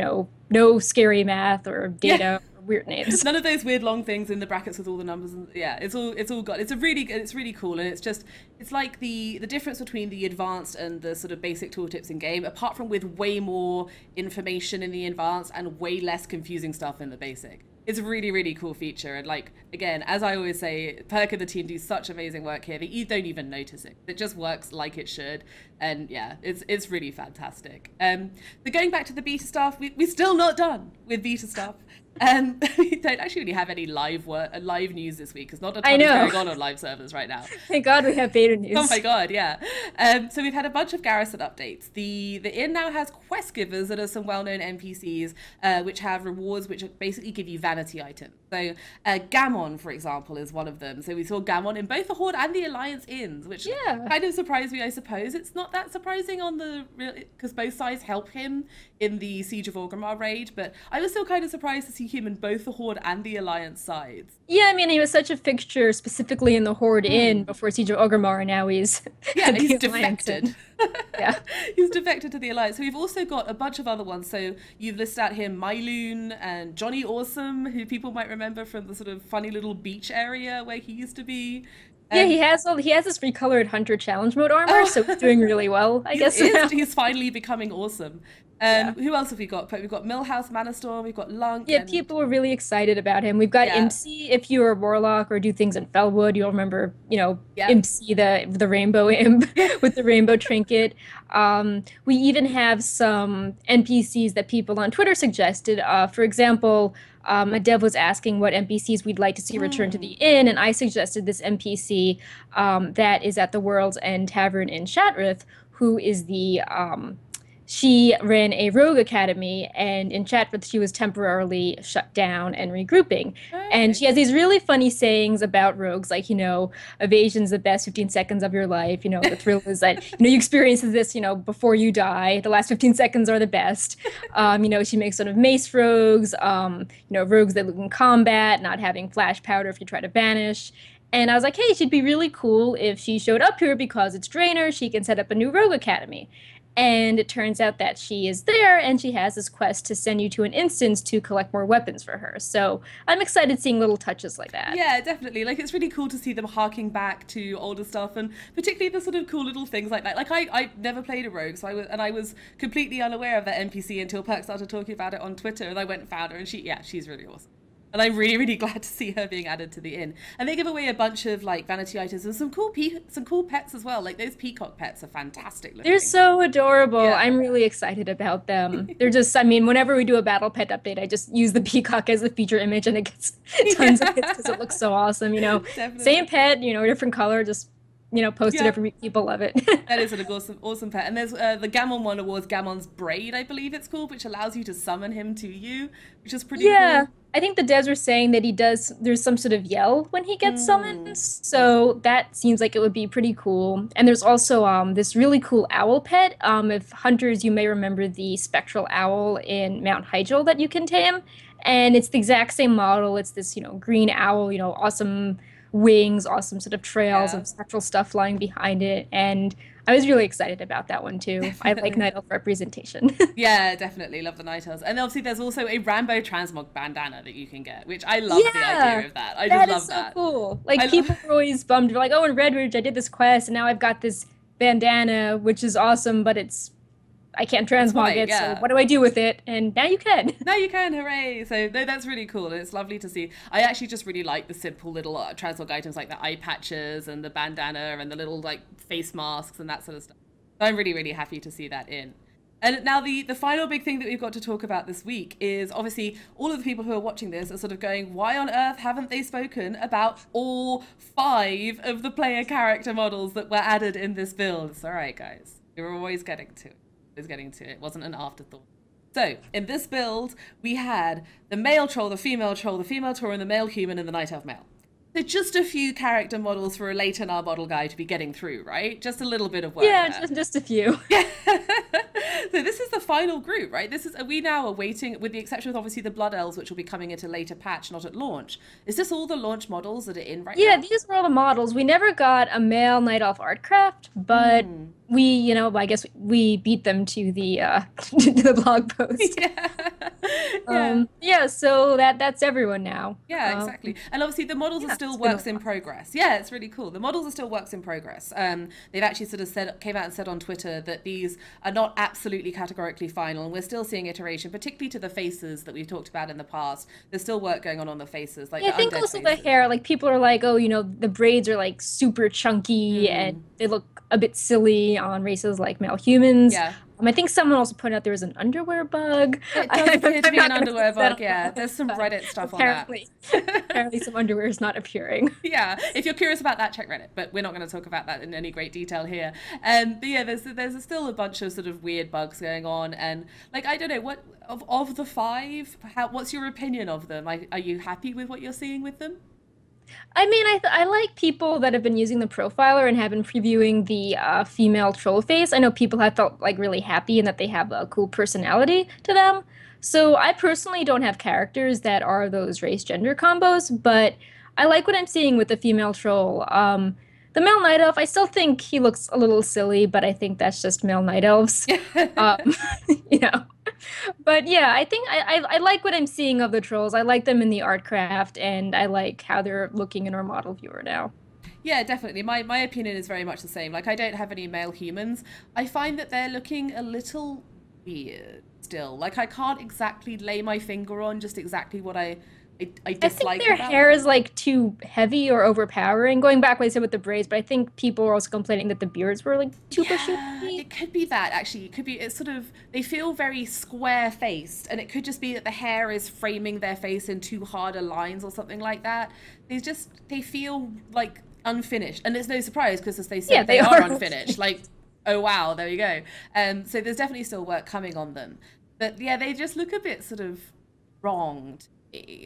Speaker 2: no scary math or data. Weird names.
Speaker 1: None of those weird long things in the brackets with all the numbers. And it's all got. It's really cool, and it's like the difference between the advanced and the sort of basic tooltips in game. Apart from with way more information in the advanced and way less confusing stuff in the basic. It's a really, really cool feature. And like, again, as I always say, Perk and the team do such amazing work here that you don't even notice it. It just works like it should. And yeah, it's really fantastic. So going back to the beta stuff, we're still not done with beta stuff. We don't actually really have any live news this week because not a ton is going on live servers right now.
Speaker 2: Thank God we have beta news.
Speaker 1: Oh my God, yeah. So we've had a bunch of Garrison updates. The inn now has quest givers that are some well-known NPCs, which have rewards which basically give you vanity items. So Gamon, for example, is one of them. So we saw Gamon in both the Horde and the Alliance inns, which kind of surprised me, I suppose. It's not that surprising because both sides help him in the Siege of Orgrimmar raid, but I was still kind of surprised to see him in both the Horde and the Alliance sides.
Speaker 2: Yeah, I mean, he was such a fixture specifically in the Horde inn before Siege of Orgrimmar, and now he's
Speaker 1: he's defected. He's defected to the Alliance. So we've also got a bunch of other ones. So you've listed out him, Myloon and Johnny Awesome, who people might remember from the sort of funny little beach area where he used to be.
Speaker 2: Yeah, he has this recolored Hunter Challenge mode armor, so he's doing really well, I guess.
Speaker 1: He's finally becoming awesome.
Speaker 2: Yeah.
Speaker 1: Who else have we got? We've got Millhouse Manastorm, we've got Lunk.
Speaker 2: Yeah,
Speaker 1: And
Speaker 2: people were really excited about him. We've got
Speaker 1: yeah,
Speaker 2: Impsy. If you're a warlock or do things in Felwood, you'll remember,
Speaker 1: yeah,
Speaker 2: Impsy, the rainbow imp
Speaker 1: yeah.
Speaker 2: with the rainbow trinket. We even have some NPCs that people on Twitter suggested. For example, a dev was asking what NPCs we'd like to see return to the inn, and I suggested this NPC that is at the World's End Tavern in Shatrith, who is she ran a rogue academy, and in Chatford she was temporarily shut down and regrouping.
Speaker 1: Okay.
Speaker 2: And she has these really funny sayings about rogues, like, evasion's the best 15 seconds of your life. The thrill is that, you experience this, before you die. The last 15 seconds are the best. She makes fun of mace rogues, rogues that look in combat, not having flash powder if you try to banish. And I was like, hey, she'd be really cool if she showed up here because it's Draenor. She can set up a new rogue academy. And it turns out that she is there, and she has this quest to send you to an instance to collect more weapons for her. So I'm excited seeing little touches like that.
Speaker 1: Yeah, definitely. Like, it's really cool to see them harking back to older stuff, and particularly the sort of cool little things like that. Like, I never played a rogue, so I was completely unaware of that NPC until Perk started talking about it on Twitter, and I went and found her, and she's really awesome. And I'm really, really glad to see her being added to the inn. And they give away a bunch of like vanity items and some cool pets as well. Like those peacock pets are fantastic looking.
Speaker 2: They're so adorable.
Speaker 1: Yeah.
Speaker 2: I'm really excited about them. They're just, whenever we do a battle pet update, I just use the peacock as the feature image, and it gets tons of hits because it looks so awesome.
Speaker 1: Definitely.
Speaker 2: Same pet, different color, just posted every week. People love it.
Speaker 1: That is an awesome pet. And there's the Gamon one awards Gamon's Braid, I believe it's called, which allows you to summon him to you, which is pretty cool.
Speaker 2: I think the devs were saying that there's some sort of yell when he gets summoned. So that seems like it would be pretty cool. And there's also this really cool owl pet. If hunters, you may remember the spectral owl in Mount Hyjal that you can tame. And it's the exact same model. It's this, green owl, awesome wings, awesome sort of trails of spectral stuff flying behind it. And I was really excited about that one too. Definitely. I like Night Elf representation.
Speaker 1: Yeah, definitely love the Night Elves. And obviously there's also a Rambo Transmog bandana that you can get, which I love the idea of that. I just love that.
Speaker 2: That is so cool. Like people were always bummed. They're like, oh, in Red Ridge I did this quest and now I've got this bandana, which is awesome, but I can't transmog it, so what do I do with it? And now you can.
Speaker 1: Now you can, hooray! So no, that's really cool, and it's lovely to see. I actually just really like the simple little transmog items like the eye patches and the bandana and the little like face masks and that sort of stuff. So I'm really, really happy to see that in. And now the final big thing that we've got to talk about this week is obviously all of the people who are watching this are sort of going, why on earth haven't they spoken about all 5 of the player character models that were added in this build? It's all right, guys. We're always getting to it. It wasn't an afterthought. So in this build we had the male troll, the female Tauren, the male human, and the night elf male. So just a few character models for a late in our model guide to be getting through, right? Just a little bit of work.
Speaker 2: Yeah, just a few.
Speaker 1: Yeah. So this is the final group, right? We now are waiting, with the exception of obviously the Blood Elves, which will be coming at a later patch, not at launch. Is this all the launch models that are in right now?
Speaker 2: Yeah, these were all the models. We never got a male Night Elf Artcraft, but we, I guess we beat them to the to the blog post. Yeah. So that's everyone now.
Speaker 1: Yeah, exactly. And obviously the models are still works in progress. Yeah, it's really cool. The models are still works in progress. They've actually sort of came out and said on Twitter that these are not absolutely categorically final, and we're still seeing iteration, particularly to the faces that we've talked about in the past. There's still work going on the faces. Like
Speaker 2: I think also the hair, like people are like, oh, the braids are like super chunky and they look a bit silly on races like male humans.
Speaker 1: Yeah.
Speaker 2: I think someone also pointed out there was an underwear bug.
Speaker 1: It does appear to be an underwear bug, yeah. There's some Reddit stuff on that.
Speaker 2: Apparently some underwear is not appearing.
Speaker 1: Yeah, if you're curious about that, check Reddit, but we're not going to talk about that in any great detail here. But yeah, there's still a bunch of sort of weird bugs going on, and like, I don't know, what of the 5, what's your opinion of them? Are you happy with what you're seeing with them?
Speaker 2: I like people that have been using the profiler and have been previewing the female troll face. I know people have felt like really happy and that they have a cool personality to them. So I personally don't have characters that are those race gender combos, but I like what I'm seeing with the female troll. The male night elf, I still think he looks a little silly, but I think that's just male night elves. But yeah, I think I like what I'm seeing of the trolls. I like them in the Artcraft, and I like how they're looking in our model viewer now.
Speaker 1: Yeah, definitely. My opinion is very much the same. Like, I don't have any male humans. I find that they're looking a little weird. still. Like, I can't exactly lay my finger on just exactly what I
Speaker 2: I
Speaker 1: dislike
Speaker 2: think their
Speaker 1: about
Speaker 2: hair
Speaker 1: them.
Speaker 2: is like too heavy or overpowering. Going back what I said with the braids, but I think people were also complaining that the beards were like too bushy.
Speaker 1: Yeah, it could be that actually. It could be, it's sort of, they feel very square faced, and it could just be that the hair is framing their face in too harder lines or something like that. They feel like unfinished, and it's no surprise because, as they
Speaker 2: Yeah,
Speaker 1: said,
Speaker 2: they
Speaker 1: they are
Speaker 2: are.
Speaker 1: unfinished. Like, oh wow, there you go. So there's definitely still work coming on them, but yeah, they just look a bit sort of wronged.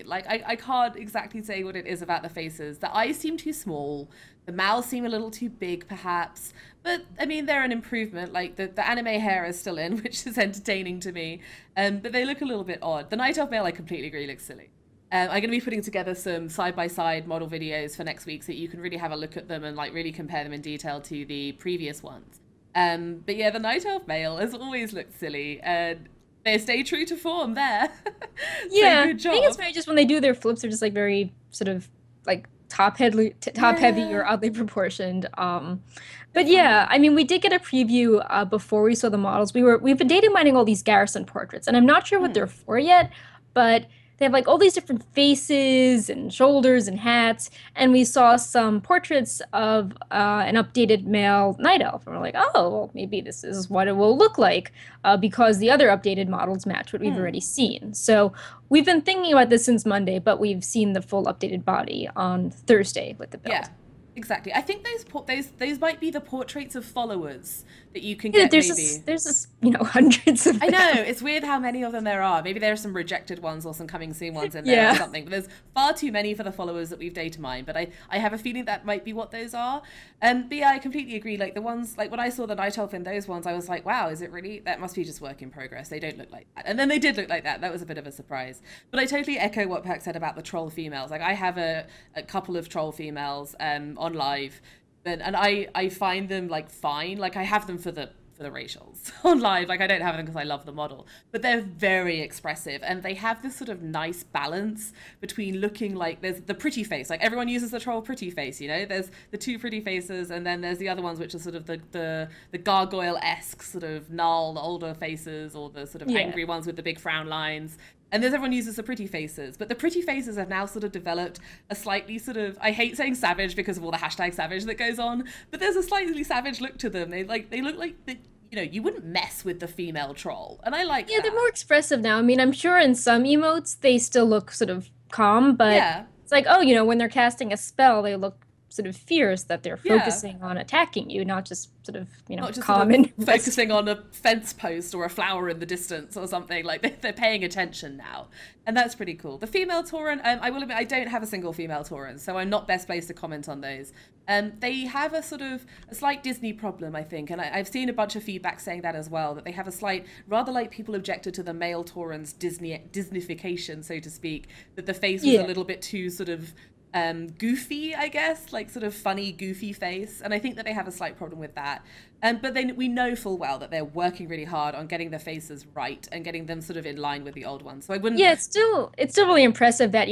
Speaker 1: Like, I can't exactly say what it is about the faces. The eyes seem too small, the mouths seem a little too big perhaps, but I mean, they're an improvement. Like, the anime hair is still in, which is entertaining to me, but they look a little bit odd. The Night Elf male, I completely agree, looks silly. I'm going to be putting together some side-by-side model videos for next week so that you can really have a look at them and like really compare them in detail to the previous ones. But yeah, the Night Elf male has always looked silly, and they stay true to form there. So
Speaker 2: Yeah,
Speaker 1: good
Speaker 2: I think it's
Speaker 1: job.
Speaker 2: very just when they do their flips, they're just like very sort of like top heavy or
Speaker 1: Yeah,
Speaker 2: oddly proportioned. But yeah,
Speaker 1: definitely.
Speaker 2: I mean, we did get a preview before we saw the models. We've been data mining all these Garrison portraits, and I'm not sure what they're
Speaker 1: Hmm.
Speaker 2: for yet, but they have like all these different faces and shoulders and hats, and we saw some portraits of an updated male night elf, and we're like, oh, well, maybe this is what it will look like, because the other updated models match what we've
Speaker 1: Hmm.
Speaker 2: already seen. So we've been thinking about this since Monday, but we've seen the full updated body on Thursday with the
Speaker 1: Yeah,
Speaker 2: build.
Speaker 1: exactly. I think those might be the portraits of followers that you can
Speaker 2: Yeah,
Speaker 1: get maybe.
Speaker 2: there's this, hundreds of
Speaker 1: I know,
Speaker 2: them.
Speaker 1: it's weird how many of them there are. Maybe there are some rejected ones or some coming soon ones in there or
Speaker 2: Yeah.
Speaker 1: something, but there's far too many for the followers that we've data mined. But I have a feeling that might be what those are. But yeah, I completely agree. Like, the ones, like when I saw the Night Elf in those ones, I was like, wow, is it really? That must be just work in progress. They don't look like that. And then they did look like that. That was a bit of a surprise. But I totally echo what Perk said about the troll females. Like, I have a couple of troll females on live, and I find them like fine. Like, I have them for the racials on live. Like, I don't have them because I love the model, but they're very expressive, and they have this sort of nice balance between looking like, there's the pretty face, like everyone uses the troll pretty face, you know, there's the two pretty faces, and then there's the other ones which are sort of the gargoyle-esque sort of null older faces, or the sort of
Speaker 2: Yeah.
Speaker 1: angry ones with the big frown lines. And there's everyone uses the pretty faces, but the pretty faces have now sort of developed a slightly sort of, I hate saying savage because of all the hashtag savage that goes on, but there's a slightly savage look to them. They look like you wouldn't mess with the female troll, and I like
Speaker 2: Yeah, they're
Speaker 1: that.
Speaker 2: more expressive now. I mean, I'm sure in some emotes they still look sort of calm, but
Speaker 1: Yeah,
Speaker 2: it's like, oh, when they're casting a spell, they look sort of fierce that they're
Speaker 1: yeah.
Speaker 2: focusing on attacking you, not just sort of,
Speaker 1: Not just sort
Speaker 2: calm
Speaker 1: of
Speaker 2: and
Speaker 1: focusing
Speaker 2: restful.
Speaker 1: on a fence post or a flower in the distance or something. Like, they're paying attention now, and that's pretty cool. The female Tauren, I will admit, I don't have a single female Tauren, so I'm not best placed to comment on those. They have a sort of a slight Disney problem, I think, and I've seen a bunch of feedback saying that as well. That they have a slight, rather like people objected to the male Tauren's Disneyfication, so to speak. That the face was a
Speaker 2: Yeah.
Speaker 1: little bit too sort of goofy, I guess, like sort of funny, goofy face. And I think that they have a slight problem with that. But then we know full well that they're working really hard on getting the faces right and getting them sort of in line with the old ones. So I wouldn't,
Speaker 2: Yeah, it's still really impressive that,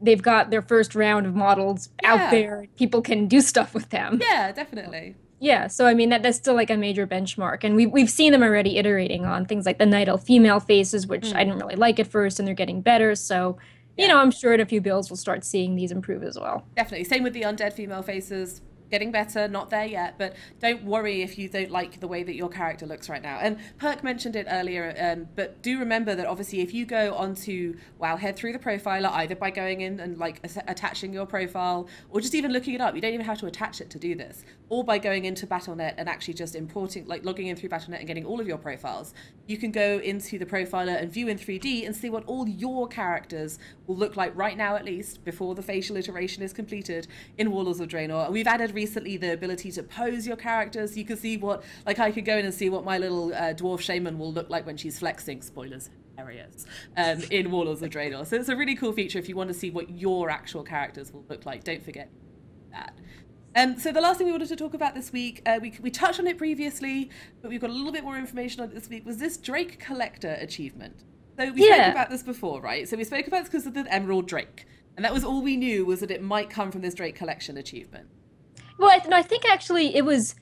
Speaker 2: they've got their first round of models out
Speaker 1: yeah,
Speaker 2: there. People can do stuff with them.
Speaker 1: yeah, definitely.
Speaker 2: Yeah, so I mean that's still like a major benchmark, and we've seen them already iterating on things like the Night Elf female faces, which I
Speaker 1: Mm,
Speaker 2: didn't really like at first, and they're getting better. So,
Speaker 1: yeah.
Speaker 2: I'm sure in a few builds we'll start seeing these improve as well.
Speaker 1: Definitely. Same with the undead female faces. Getting better, not there yet, but don't worry if you don't like the way that your character looks right now. And Perk mentioned it earlier, but do remember that obviously if you go onto Wowhead through the profiler, either by going in and like attaching your profile, or just even looking it up, you don't even have to attach it to do this, or by going into Battle.net and actually just importing, like logging in through Battle.net and getting all of your profiles, you can go into the profiler and view in 3D and see what all your characters will look like right now, at least before the facial iteration is completed in Warlords of Draenor. We've added recently the ability to pose your characters. You can see what, like, I could go in and see what my little dwarf shaman will look like when she's flexing. Spoilers. Areas in Warlords of Draenor. So it's a really cool feature if you want to see what your actual characters will look like. Don't forget that. So the last thing we wanted to talk about this week, we touched on it previously, but we've got a little bit more information on it this week, was this Drake Collector achievement. So we spoke
Speaker 2: Yeah.
Speaker 1: about this before, right? So we spoke about this because of the Emerald Drake. And that was all we knew, was that it might come from this Drake Collection achievement.
Speaker 2: Well, no, I think actually it was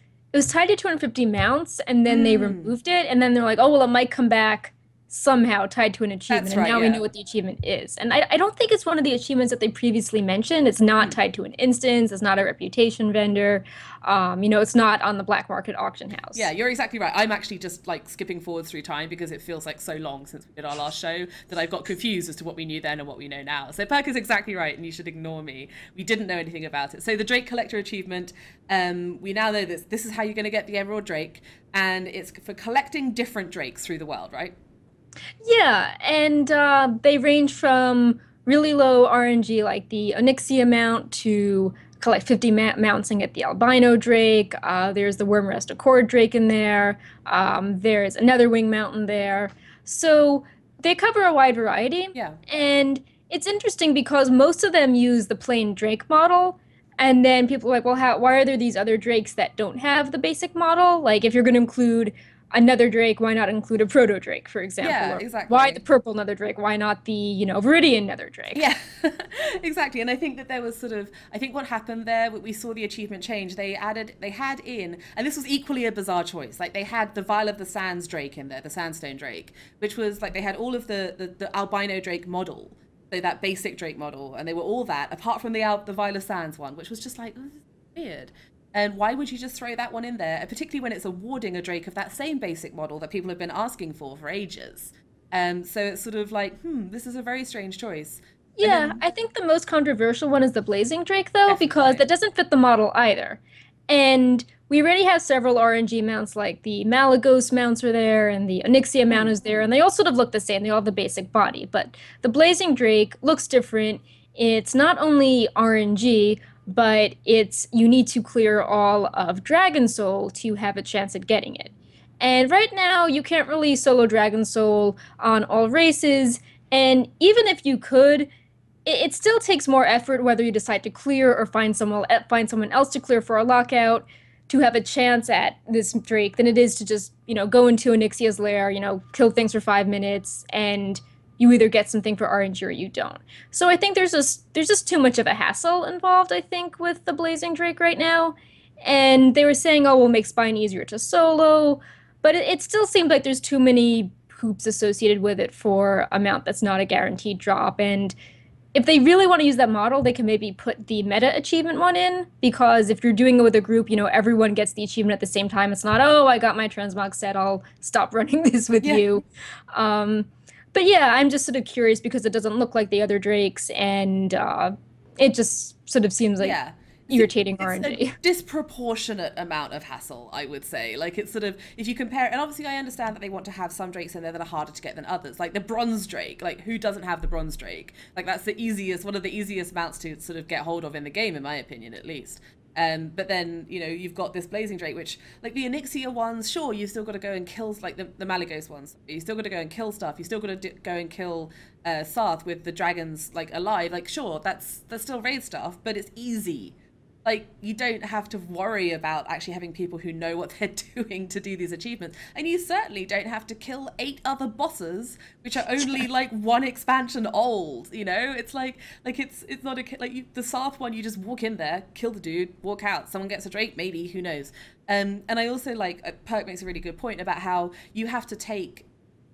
Speaker 2: tied to 250 mounts, and then they
Speaker 1: Hmm.
Speaker 2: removed it, and then they're like, oh well, it might come back somehow tied to an achievement,
Speaker 1: That's
Speaker 2: and
Speaker 1: right,
Speaker 2: now we
Speaker 1: yeah.
Speaker 2: know what the achievement is. And I don't think it's one of the achievements that they previously mentioned. It's not tied to an instance, it's not a reputation vendor, it's not on the black market auction
Speaker 1: Yeah,
Speaker 2: house.
Speaker 1: you're exactly right. I'm actually just like skipping forwards through time because it feels like so long since we did our last show that I've got confused as to what we knew then and what we know now. So Perk is exactly right, and you should ignore me. We didn't know anything about it. So the Drake Collector achievement, we now know this. This is how you're going to get the Emerald Drake, and it's for collecting different drakes through the world, right?
Speaker 2: Yeah, and they range from really low RNG, like the Onyxia mount, to collect 50 mounts and get the albino drake. There's the Wormrest Accord drake in there. There's another wing mountain there. So they cover a wide variety.
Speaker 1: Yeah.
Speaker 2: And it's interesting because most of them use the plain drake model. And then people are like, well, why are there these other drakes that don't have the basic model? Like, if you're going to include another drake, why not include a proto drake, for example?
Speaker 1: Yeah,
Speaker 2: Or why
Speaker 1: exactly.
Speaker 2: the purple nether drake? Why not the, Viridian nether drake?
Speaker 1: Yeah, exactly. And I think that there was I think what happened there, we saw the achievement change. They had in, and this was equally a bizarre choice. Like they had the Vial of the Sands Drake in there, the Sandstone Drake, which was like they had all of the albino Drake model, so that basic Drake model, and they were all that, apart from the Vial of Sands one, which was just like, "This is weird. And why would you just throw that one in there, particularly when it's awarding a Drake of that same basic model that people have been asking for ages? So it's sort of like, this is a very strange choice. And
Speaker 2: Yeah,
Speaker 1: then
Speaker 2: I think the most controversial one is the Blazing Drake, though, because
Speaker 1: definitely,
Speaker 2: that doesn't fit the model either. And we already have several RNG mounts, like the Malagos mounts are there, and the Onyxia mount is there, and they all sort of look the same. They all have the basic body, but the Blazing Drake looks different. It's not only RNG, but you need to clear all of Dragon Soul to have a chance at getting it. And right now, you can't really solo Dragon Soul on all races, and even if you could, it still takes more effort whether you decide to clear or find someone else to clear for a lockout to have a chance at this Drake than it is to just go into Onyxia's lair, kill things for 5 minutes, and you either get something for RNG or you don't. So I think there's just too much of a hassle involved, I think, with the Blazing Drake right now. And they were saying, oh, we'll make Spine easier to solo, but it still seems like there's too many hoops associated with it for a mount that's not a guaranteed drop. And if they really want to use that model, they can maybe put the meta achievement one in, because if you're doing it with a group, everyone gets the achievement at the same time. It's not, oh, I got my transmog set, I'll stop running this with
Speaker 1: yeah,
Speaker 2: you. Um, but yeah, I'm just sort of curious because it doesn't look like the other Drakes, and it just sort of seems like
Speaker 1: yeah.
Speaker 2: irritating
Speaker 1: It's a
Speaker 2: RNG.
Speaker 1: disproportionate amount of hassle, I would say. Like it's sort of, if you compare, and obviously I understand that they want to have some drakes in there that are harder to get than others. Like the bronze drake, like who doesn't have the bronze drake? Like that's one of the easiest mounts to sort of get hold of in the game, in my opinion, at least. But then you've got this blazing drake, which like the Onyxia ones, sure, you've still got to go and kill like the Malagos ones. You still got to go and kill stuff. You still got to go and kill Sarth with the dragons like alive. Like sure, that's still raid stuff, but it's easy. Like you don't have to worry about actually having people who know what they're doing to do these achievements, and you certainly don't have to kill 8 other bosses which are only like one expansion old. It's like it's not the Sarth one, you just walk in there, kill the dude, walk out, someone gets a drake, maybe, who knows. And I also like Perk makes a really good point about how you have to take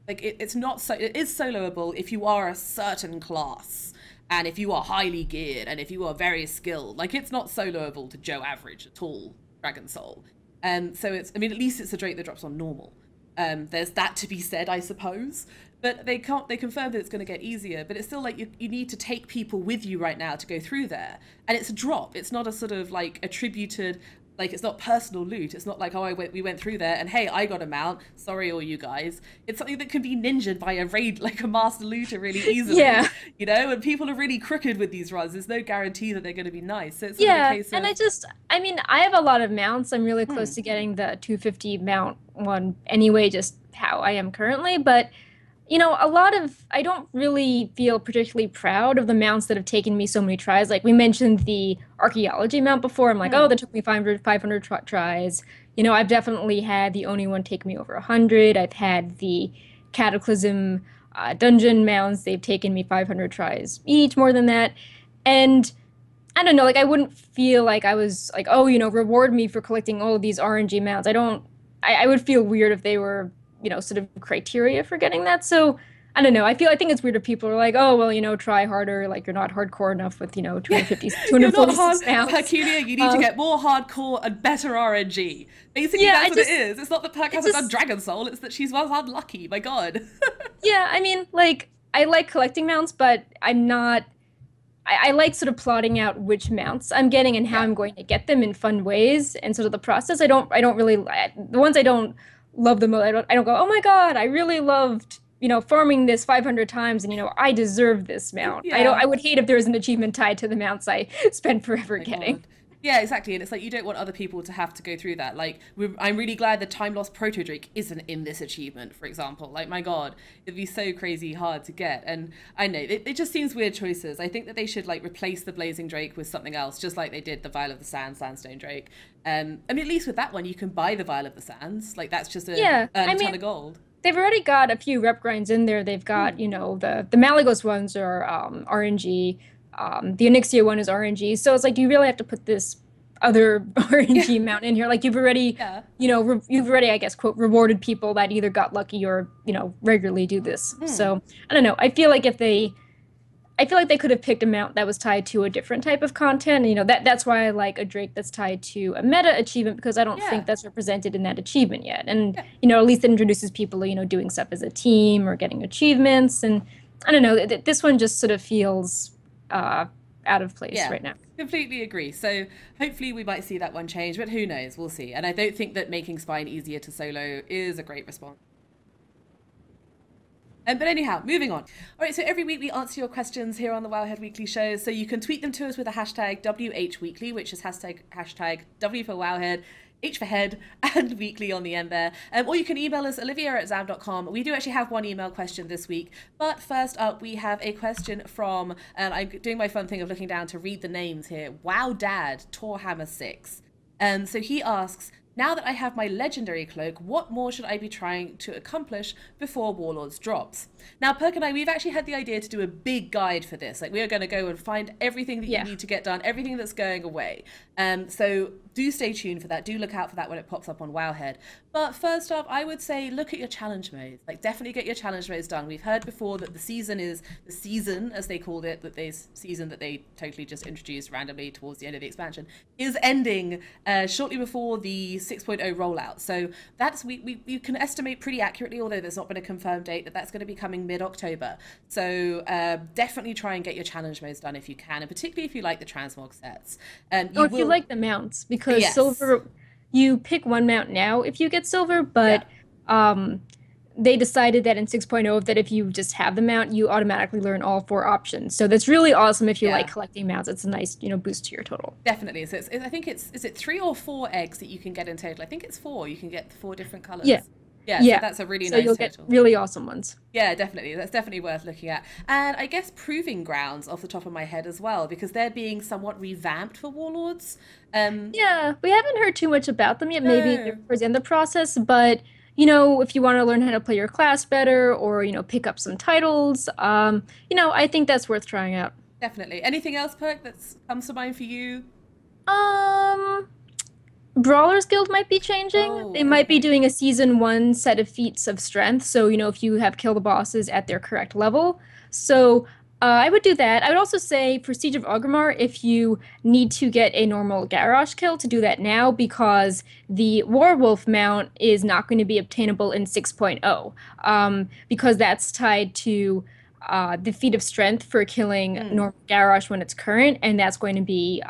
Speaker 1: like it is soloable if you are a certain class, and if you are highly geared, and if you are very skilled. Like it's not soloable to Joe average at all, Dragon Soul. So at least it's a Drake that drops on normal. There's that to be said, I suppose. But they confirmed that it's going to get easier, but it's still like you need to take people with you right now to go through there. And it's a drop. It's not a sort of like attributed, like it's not personal loot. It's not like, oh, we went through there and hey, I got a mount. Sorry, all you guys. It's something that can be ninja'd by a raid, like a master looter, really easily.
Speaker 2: Yeah.
Speaker 1: And people are really crooked with these runs. There's no guarantee that they're going to be nice. So it's sort of a
Speaker 2: Yeah,
Speaker 1: case
Speaker 2: and
Speaker 1: of,
Speaker 2: I have a lot of mounts. I'm really close to getting the 250 mount one anyway, just how I am currently. But, I don't really feel particularly proud of the mounts that have taken me so many tries. Like we mentioned the archaeology mount before. I'm like, oh, that took me 500 tries. I've definitely had the Oni one take me over 100. I've had the Cataclysm dungeon mounts. They've taken me 500 tries each, more than that. And I don't know, like I wouldn't feel like I was like, oh, reward me for collecting all of these RNG mounts. I would feel weird if they were sort of criteria for getting that. So I don't know. I think it's weird if people are like, oh, well, try harder. Like you're not hardcore enough with, 250,
Speaker 1: You're not
Speaker 2: 246
Speaker 1: hard,
Speaker 2: pounds.
Speaker 1: Perculia, you need to get more hardcore and better RNG. Basically, that's what it is. It's not that Perk hasn't done Dragon Soul, it's that she's well unlucky. My God.
Speaker 2: Yeah, I mean, like, I like collecting mounts, but I'm not. I like sort of plotting out which mounts I'm getting and how I'm going to get them in fun ways, and sort of the process. I don't really the ones I don't love the most. I don't go, oh my God, I really loved farming this 500 times, and I deserve this mount.
Speaker 1: Yeah.
Speaker 2: I would hate if there was an achievement tied to the mounts I spent forever getting.
Speaker 1: God. Yeah, exactly. And it's like you don't want other people to have to go through that. Like, I'm really glad the Time Lost Proto Drake isn't in this achievement, for example. Like, my God, it'd be so crazy hard to get. And I know, it just seems weird choices. I think that they should, like, replace the Blazing Drake with something else, just like they did the Vial of the Sands Sandstone Drake. I mean, at least with that one, you can buy the Vial of the Sands. Like, that's just a ton of gold.
Speaker 2: They've already got a few rep grinds in there. They've got, the Malagos ones are RNG. The Onyxia one is RNG. So it's like, do you really have to put this other RNG mount in here? Like you've already, you've already, I guess, quote, rewarded people that either got lucky or, regularly do this. So I don't know. I feel like they could have picked a mount that was tied to a different type of content. That's why I like a Drake that's tied to a meta achievement, because I don't think that's represented in that achievement yet. And, at least it introduces people, doing stuff as a team or getting achievements. And I don't know, this one just sort of feels out of place right now.
Speaker 1: Completely agree. So hopefully we might see that one change, but who knows? We'll see. And I don't think that making Spine easier to solo is a great response. But anyhow, moving on. All right, so every week we answer your questions here on the Wowhead Weekly Show. So you can tweet them to us with a hashtag WHWeekly, which is hashtag W for Wowhead, H for head, and weekly on the end there. Or you can email us, olivia@zam.com. We do actually have one email question this week. But first up, we have a question from, and I'm doing my fun thing of looking down to read the names here, Wow Dad, Torhammer6. So he asks, now that I have my legendary cloak, what more should I be trying to accomplish before Warlords drops? Now, Perk and I, we've actually had the idea to do a big guide for this. Like, we are going to go and find everything that you need to get done, everything that's going away. So do stay tuned for that. Do look out for that when it pops up on Wowhead. But first off, I would say look at your challenge modes. Like, definitely get your challenge modes done. We've heard before that the season, as they called it, that this season that they totally just introduced randomly towards the end of the expansion, is ending shortly before the 6.0 rollout. So that's we can estimate pretty accurately, although there's not been a confirmed date, that that's going to be coming mid-October. So definitely try and get your challenge modes done if you can, and particularly if you like the transmog sets.
Speaker 2: If you like the mounts, because silver, you pick one mount now if you get silver, but they decided that in 6.0 that if you just have the mount, you automatically learn all 4 options. So that's really awesome if you like collecting mounts. It's a nice, boost to your total.
Speaker 1: Definitely. So I think is it 3 or 4 eggs that you can get in total? I think it's 4. You can get 4 different colors. Yeah, so that's a really nice
Speaker 2: you'll
Speaker 1: total.
Speaker 2: Get really awesome ones.
Speaker 1: Yeah, definitely. That's definitely worth looking at. And I guess Proving Grounds off the top of my head as well, because they're being somewhat revamped for Warlords.
Speaker 2: Yeah, we haven't heard too much about them yet. Maybe they're towards the end of the process, but if you want to learn how to play your class better or, pick up some titles, I think that's worth trying out.
Speaker 1: Definitely. Anything else, Perk, that comes to mind for you?
Speaker 2: Brawlers Guild might be changing. They might be doing a season 1 set of feats of strength. So, if you have killed the bosses at their correct level. So I would do that. I would also say for Siege of Orgrimmar, if you need to get a normal Garrosh kill, to do that now, because the Warwolf mount is not going to be obtainable in 6.0, because that's tied to the feat of strength for killing normal Garrosh when it's current, and that's going to be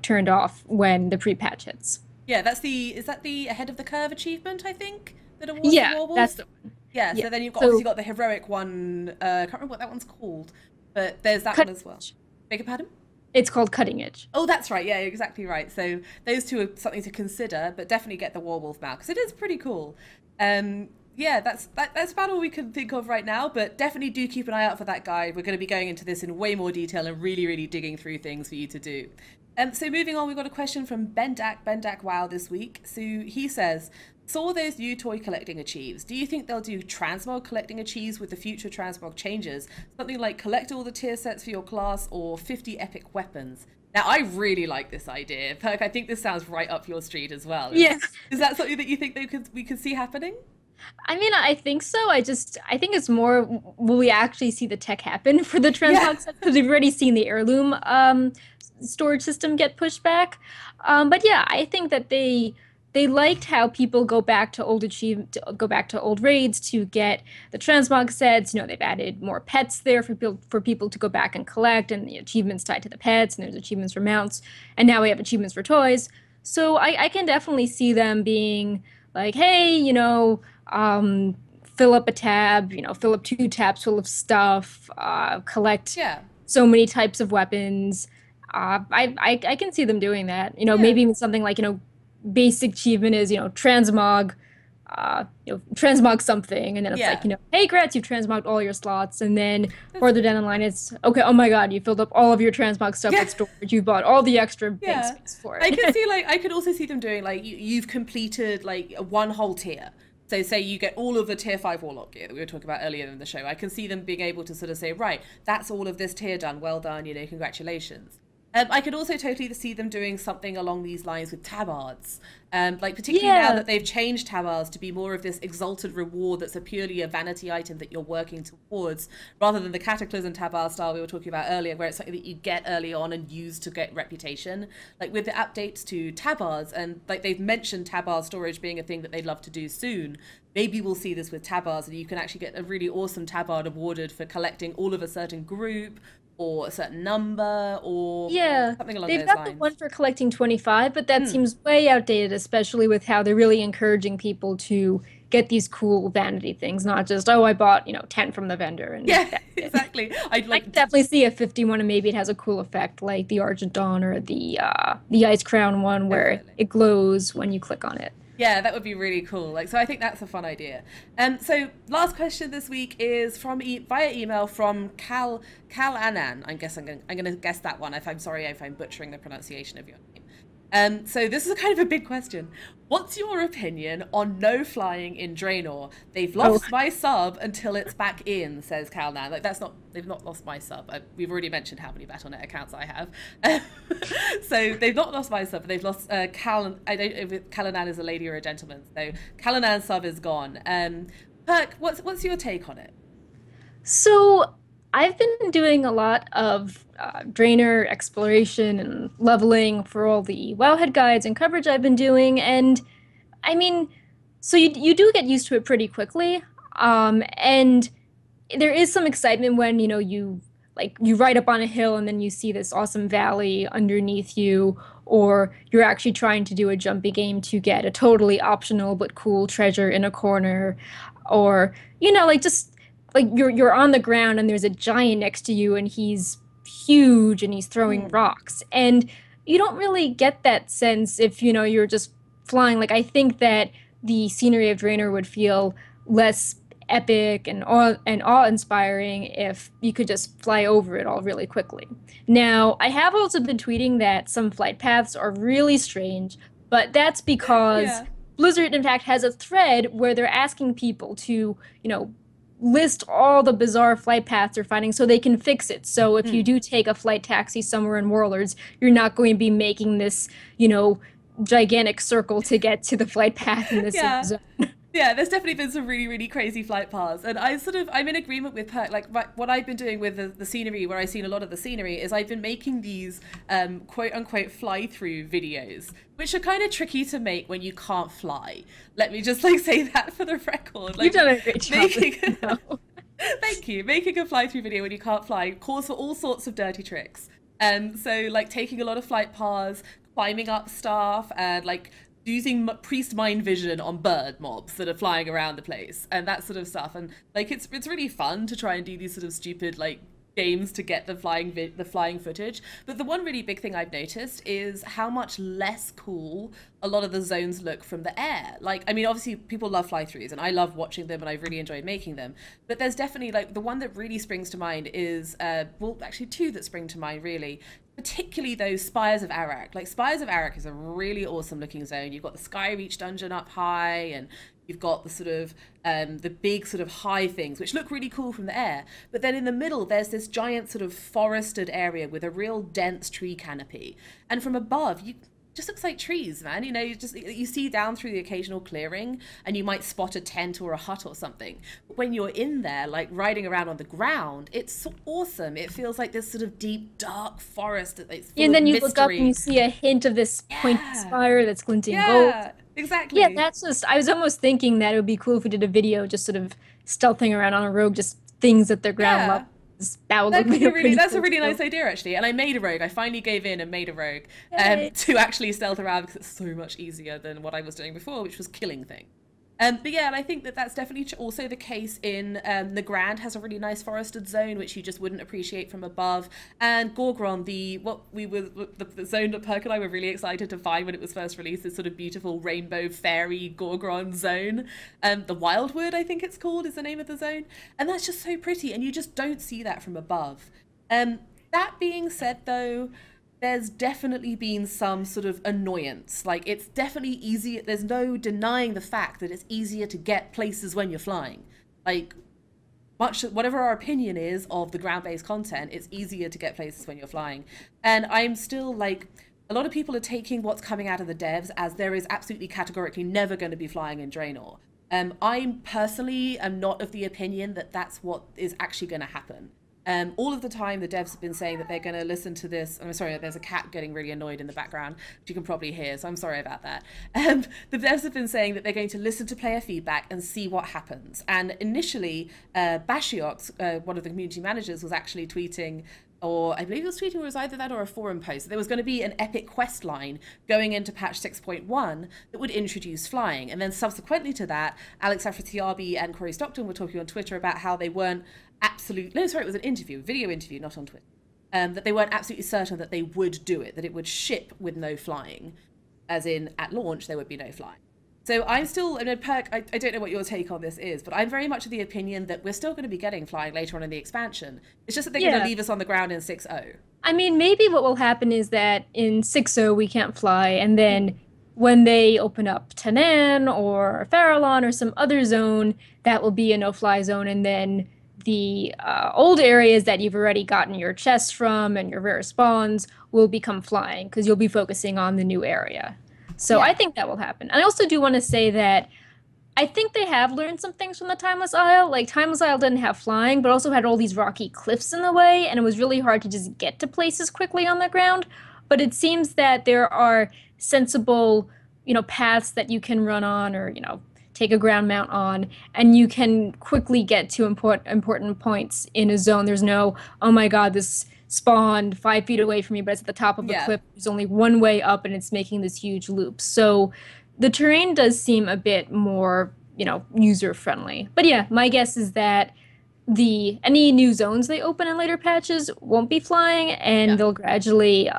Speaker 2: turned off when the pre-patch hits.
Speaker 1: Yeah, is that the ahead of the curve achievement, I think, that awards the Warwolf?
Speaker 2: That's the one.
Speaker 1: Yeah, so then you've obviously got the heroic one. I can't remember what that one's called, but there's that one as well. Beg your pardon?
Speaker 2: It's called Cutting Edge.
Speaker 1: Oh, that's right. Yeah, exactly right. So those two are something to consider, but definitely get the Warwolf mount, because it is pretty cool. Yeah, that's about all we can think of right now, but definitely do keep an eye out for that guide. We're going to be going into this in way more detail and really, really digging through things for you to do. So moving on, we've got a question from Bendak Wow this week. So he says, saw those new toy collecting achieves. Do you think they'll do transmog collecting achieves with the future transmog changes? Something like collect all the tier sets for your class or 50 epic weapons. Now, I really like this idea. Perk, I think this sounds right up your street as well.
Speaker 2: Yeah.
Speaker 1: Is that something that you think we could see happening?
Speaker 2: I mean, I think so. I think it's more, will we actually see the tech happen for the
Speaker 1: Yeah.
Speaker 2: transmog sets? Because we've already seen the heirloom storage system get pushed back. But yeah, I think that they liked how people go back to old raids to get the transmog sets. You know, they've added more pets there for people to go back and collect, and the achievements tied to the pets, and there's achievements for mounts, and now we have achievements for toys. So I can definitely see them being like, hey, fill up a tab, fill up 2 tabs full of stuff, collect
Speaker 1: Yeah.
Speaker 2: so many types of weapons. I can see them doing that.
Speaker 1: Yeah.
Speaker 2: Maybe even something like, basic achievement is, transmog something, and then it's like,
Speaker 1: Yeah.
Speaker 2: hey, Gretz, you've transmogged all your slots, and then further down the line, it's okay. Oh my God, you filled up all of your transmog stuff
Speaker 1: Yeah.
Speaker 2: with storage. You bought all the extra bank
Speaker 1: Yeah.
Speaker 2: space for
Speaker 1: I
Speaker 2: it.
Speaker 1: can see I could also see them doing you've completed one whole tier. So say you get all of the tier 5 warlock gear that we were talking about earlier in the show. I can see them being able to sort of say, right, that's all of this tier done. Well done, congratulations. I could also totally see them doing something along these lines with tabards. Particularly now that they've changed tabards to be more of this exalted reward that's purely a vanity item that you're working towards, rather than the Cataclysm tabard style we were talking about earlier, where it's something that you get early on and use to get reputation. Like with the updates to tabards, and they've mentioned tabard storage being a thing that they'd love to do soon. Maybe we'll see this with tabards, and you can actually get a really awesome tabard awarded for collecting all of a certain group, or a certain number, or something along those lines.
Speaker 2: They've got the one for collecting 25, but that seems way outdated, especially with how they're really encouraging people to get these cool vanity things, not just, I bought, 10 from the vendor. And
Speaker 1: exactly.
Speaker 2: I can definitely see a 51, and maybe it has a cool effect, like the Argent Dawn or the Ice Crown one, where it glows when you click on it.
Speaker 1: Yeah, that would be really cool. So I think that's a fun idea. So last question this week is via email from Cal Anan. I guess I'm going to guess that one. I'm sorry if I'm butchering the pronunciation of your name. So this is a kind of a big question. What's your opinion on no flying in Draenor? They've lost my sub until it's back in, says Calnan. They've not lost my sub. We've already mentioned how many Battle.net accounts I have. So they've not lost my sub, but they've lost Cal. I don't know if Callan is a lady or a gentleman. So Callanan's sub is gone. Perk, what's your take on it?
Speaker 2: So I've been doing a lot of Draenor exploration and leveling for all the Wowhead guides and coverage I've been doing, and I mean, so you do get used to it pretty quickly, and there is some excitement when you ride up on a hill and then you see this awesome valley underneath you, or you're actually trying to do a jumpy game to get a totally optional but cool treasure in a corner, or just like you're on the ground and there's a giant next to you and he's huge and he's throwing rocks, and you don't really get that sense if you're just flying. Like, I think that the scenery of Draenor would feel less epic and awe-inspiring if you could just fly over it all really quickly. Now, I have also been tweeting that some flight paths are really strange, but that's because Blizzard, in fact, has a thread where they're asking people to, list all the bizarre flight paths they're finding so they can fix it. So if you do take a flight taxi somewhere in Warlords, you're not going to be making this, gigantic circle to get to the flight path in this zone.
Speaker 1: Yeah, there's definitely been some really, really crazy flight paths. And I'm in agreement with Perk. What I've been doing with the scenery, where I've seen a lot of the scenery, is I've been making these quote unquote fly through videos, which are kind of tricky to make when you can't fly. Let me just say that for the record.
Speaker 2: You've done a great job.
Speaker 1: Thank you. Making a fly through video when you can't fly calls for all sorts of dirty tricks. So taking a lot of flight paths, climbing up stuff, and using priest mind vision on bird mobs that are flying around the place and that sort of stuff. And it's really fun to try and do these sort of stupid games to get the flying footage. But the one really big thing I've noticed is how much less cool a lot of the zones look from the air. I mean, obviously people love fly-throughs and I love watching them and I've really enjoyed making them. But there's definitely the one that really springs to mind is, well, actually two that spring to mind really. Particularly those Spires of Arak. Spires of Arak is a really awesome looking zone. You've got the Skyreach dungeon up high, and you've got the sort of the big sort of high things, which look really cool from the air. But then in the middle, there's this giant sort of forested area with a real dense tree canopy. And from above, just looks like trees, man. You know, you see down through the occasional clearing and you might spot a tent or a hut or something. But when you're in there, like riding around on the ground, it's so awesome. It feels like this sort of deep, dark forest.
Speaker 2: And then you look up and you see a hint of this pointed spire that's glinting gold.
Speaker 1: Exactly.
Speaker 2: Yeah, that's just, I was almost thinking that it would be cool if we did a video just sort of stealthing around on a rogue, just things at the ground level.
Speaker 1: That's a really nice idea, actually. And I made a rogue. I finally gave in and made a rogue to actually stealth around, because it's so much easier than what I was doing before, which was killing things. But yeah, and I think that that's definitely also the case in the Grand has a really nice forested zone, which you just wouldn't appreciate from above. And Gorgron, the zone that Perk and I were really excited to find when it was first released, this sort of beautiful rainbow fairy Gorgron zone. The Wildwood, I think it's called, is the name of the zone. And that's just so pretty, and you just don't see that from above. That being said, though, there's definitely been some sort of annoyance. Like, it's definitely easy. There's no denying the fact that it's easier to get places when you're flying. Like, whatever our opinion is of the ground-based content, it's easier to get places when you're flying. And I'm still like, a lot of people are taking what's coming out of the devs as there is absolutely categorically never going to be flying in Draenor. I personally am not of the opinion that that's what is actually going to happen. All of the time, the devs have been saying that they're going to listen to this. I'm sorry, there's a cat getting really annoyed in the background, which you can probably hear, so I'm sorry about that. The devs have been saying that they're going to listen to player feedback and see what happens. And initially, Bashiox, one of the community managers, was actually tweeting, or I believe he was tweeting, or it was either that or a forum post. There was going to be an epic quest line going into patch 6.1 that would introduce flying. And then subsequently to that, Alex Afrasiabi and Corey Stockton were talking on Twitter about how they weren't it was an interview, video interview, not on Twitter, that they weren't absolutely certain that they would do it, that it would ship with no flying, as in at launch there would be no flying. So I'm still, Perk, I don't know what your take on this is, but I'm very much of the opinion that we're still going to be getting flying later on in the expansion. It's just that they're going to leave us on the ground in 6.0.
Speaker 2: I mean, maybe what will happen is that in 6.0 we can't fly, and then when they open up Tanan or Farallon or some other zone, that will be a no-fly zone, and then the old areas that you've already gotten your chests from and your rare spawns will become flying, because you'll be focusing on the new area. So I think that will happen. And I also do want to say that I think they have learned some things from the Timeless Isle. Like, Timeless Isle didn't have flying, but also had all these rocky cliffs in the way, and it was really hard to just get to places quickly on the ground. But it seems that there are sensible, paths that you can run on, or, take a ground mount on, and you can quickly get to important points in a zone. There's no, oh my god, this spawned 5 feet away from me, but it's at the top of a cliff. There's only one way up, and it's making this huge loop. So the terrain does seem a bit more, user-friendly. But yeah, my guess is that any new zones they open in later patches won't be flying, and they'll gradually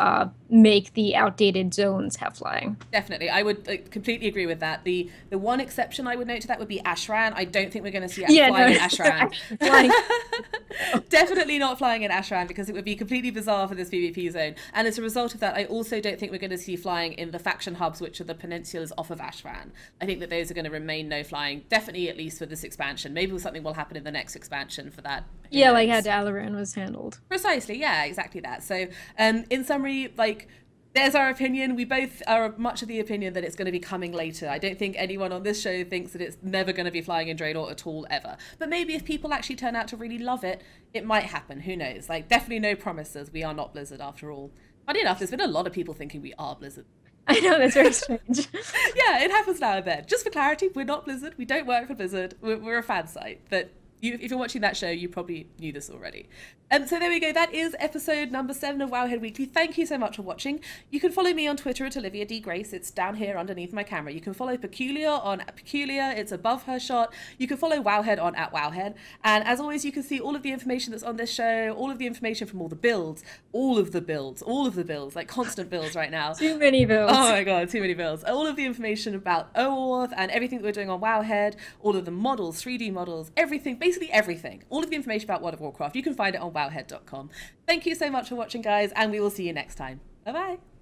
Speaker 2: make the outdated zones have flying.
Speaker 1: Definitely, I would completely agree with that. The one exception I would note to that would be Ashran. I don't think we're going to see flying in Ashran. Definitely not flying in Ashran, because it would be completely bizarre for this PvP zone. And as a result of that, I also don't think we're going to see flying in the faction hubs, which are the peninsulas off of Ashran. I think that those are going to remain no flying, definitely at least for this expansion. Maybe something will happen in the next expansion for that.
Speaker 2: Yeah, like how Dalaran was handled.
Speaker 1: Precisely, yeah, exactly that. So, in summary, there's our opinion. We both are much of the opinion that it's going to be coming later. I don't think anyone on this show thinks that it's never going to be flying in Draenor at all, ever. But maybe if people actually turn out to really love it, it might happen. Who knows? Definitely no promises. We are not Blizzard, after all. Funny enough, there's been a lot of people thinking we are Blizzard.
Speaker 2: I know, that's very strange.
Speaker 1: Yeah, it happens now and then. Just for clarity, we're not Blizzard. We don't work for Blizzard. We're a fan site. But if you're watching that show, you probably knew this already. So there we go. That is episode number 7 of Wowhead Weekly. Thank you so much for watching. You can follow me on Twitter at Olivia D. Grace. It's down here underneath my camera. You can follow Perculia on Perculia. It's above her shot. You can follow Wowhead on @Wowhead. And as always, you can see all of the information that's on this show, all of the information from all the builds, like constant builds right now.
Speaker 2: Too many builds.
Speaker 1: Oh my god, too many builds. All of the information about OAuth and everything that we're doing on Wowhead, all of the models, 3D models, everything, basically everything. All of the information about World of Warcraft, you can find it on wowhead.com. Thank you so much for watching, guys, and we will see you next time. Bye-bye.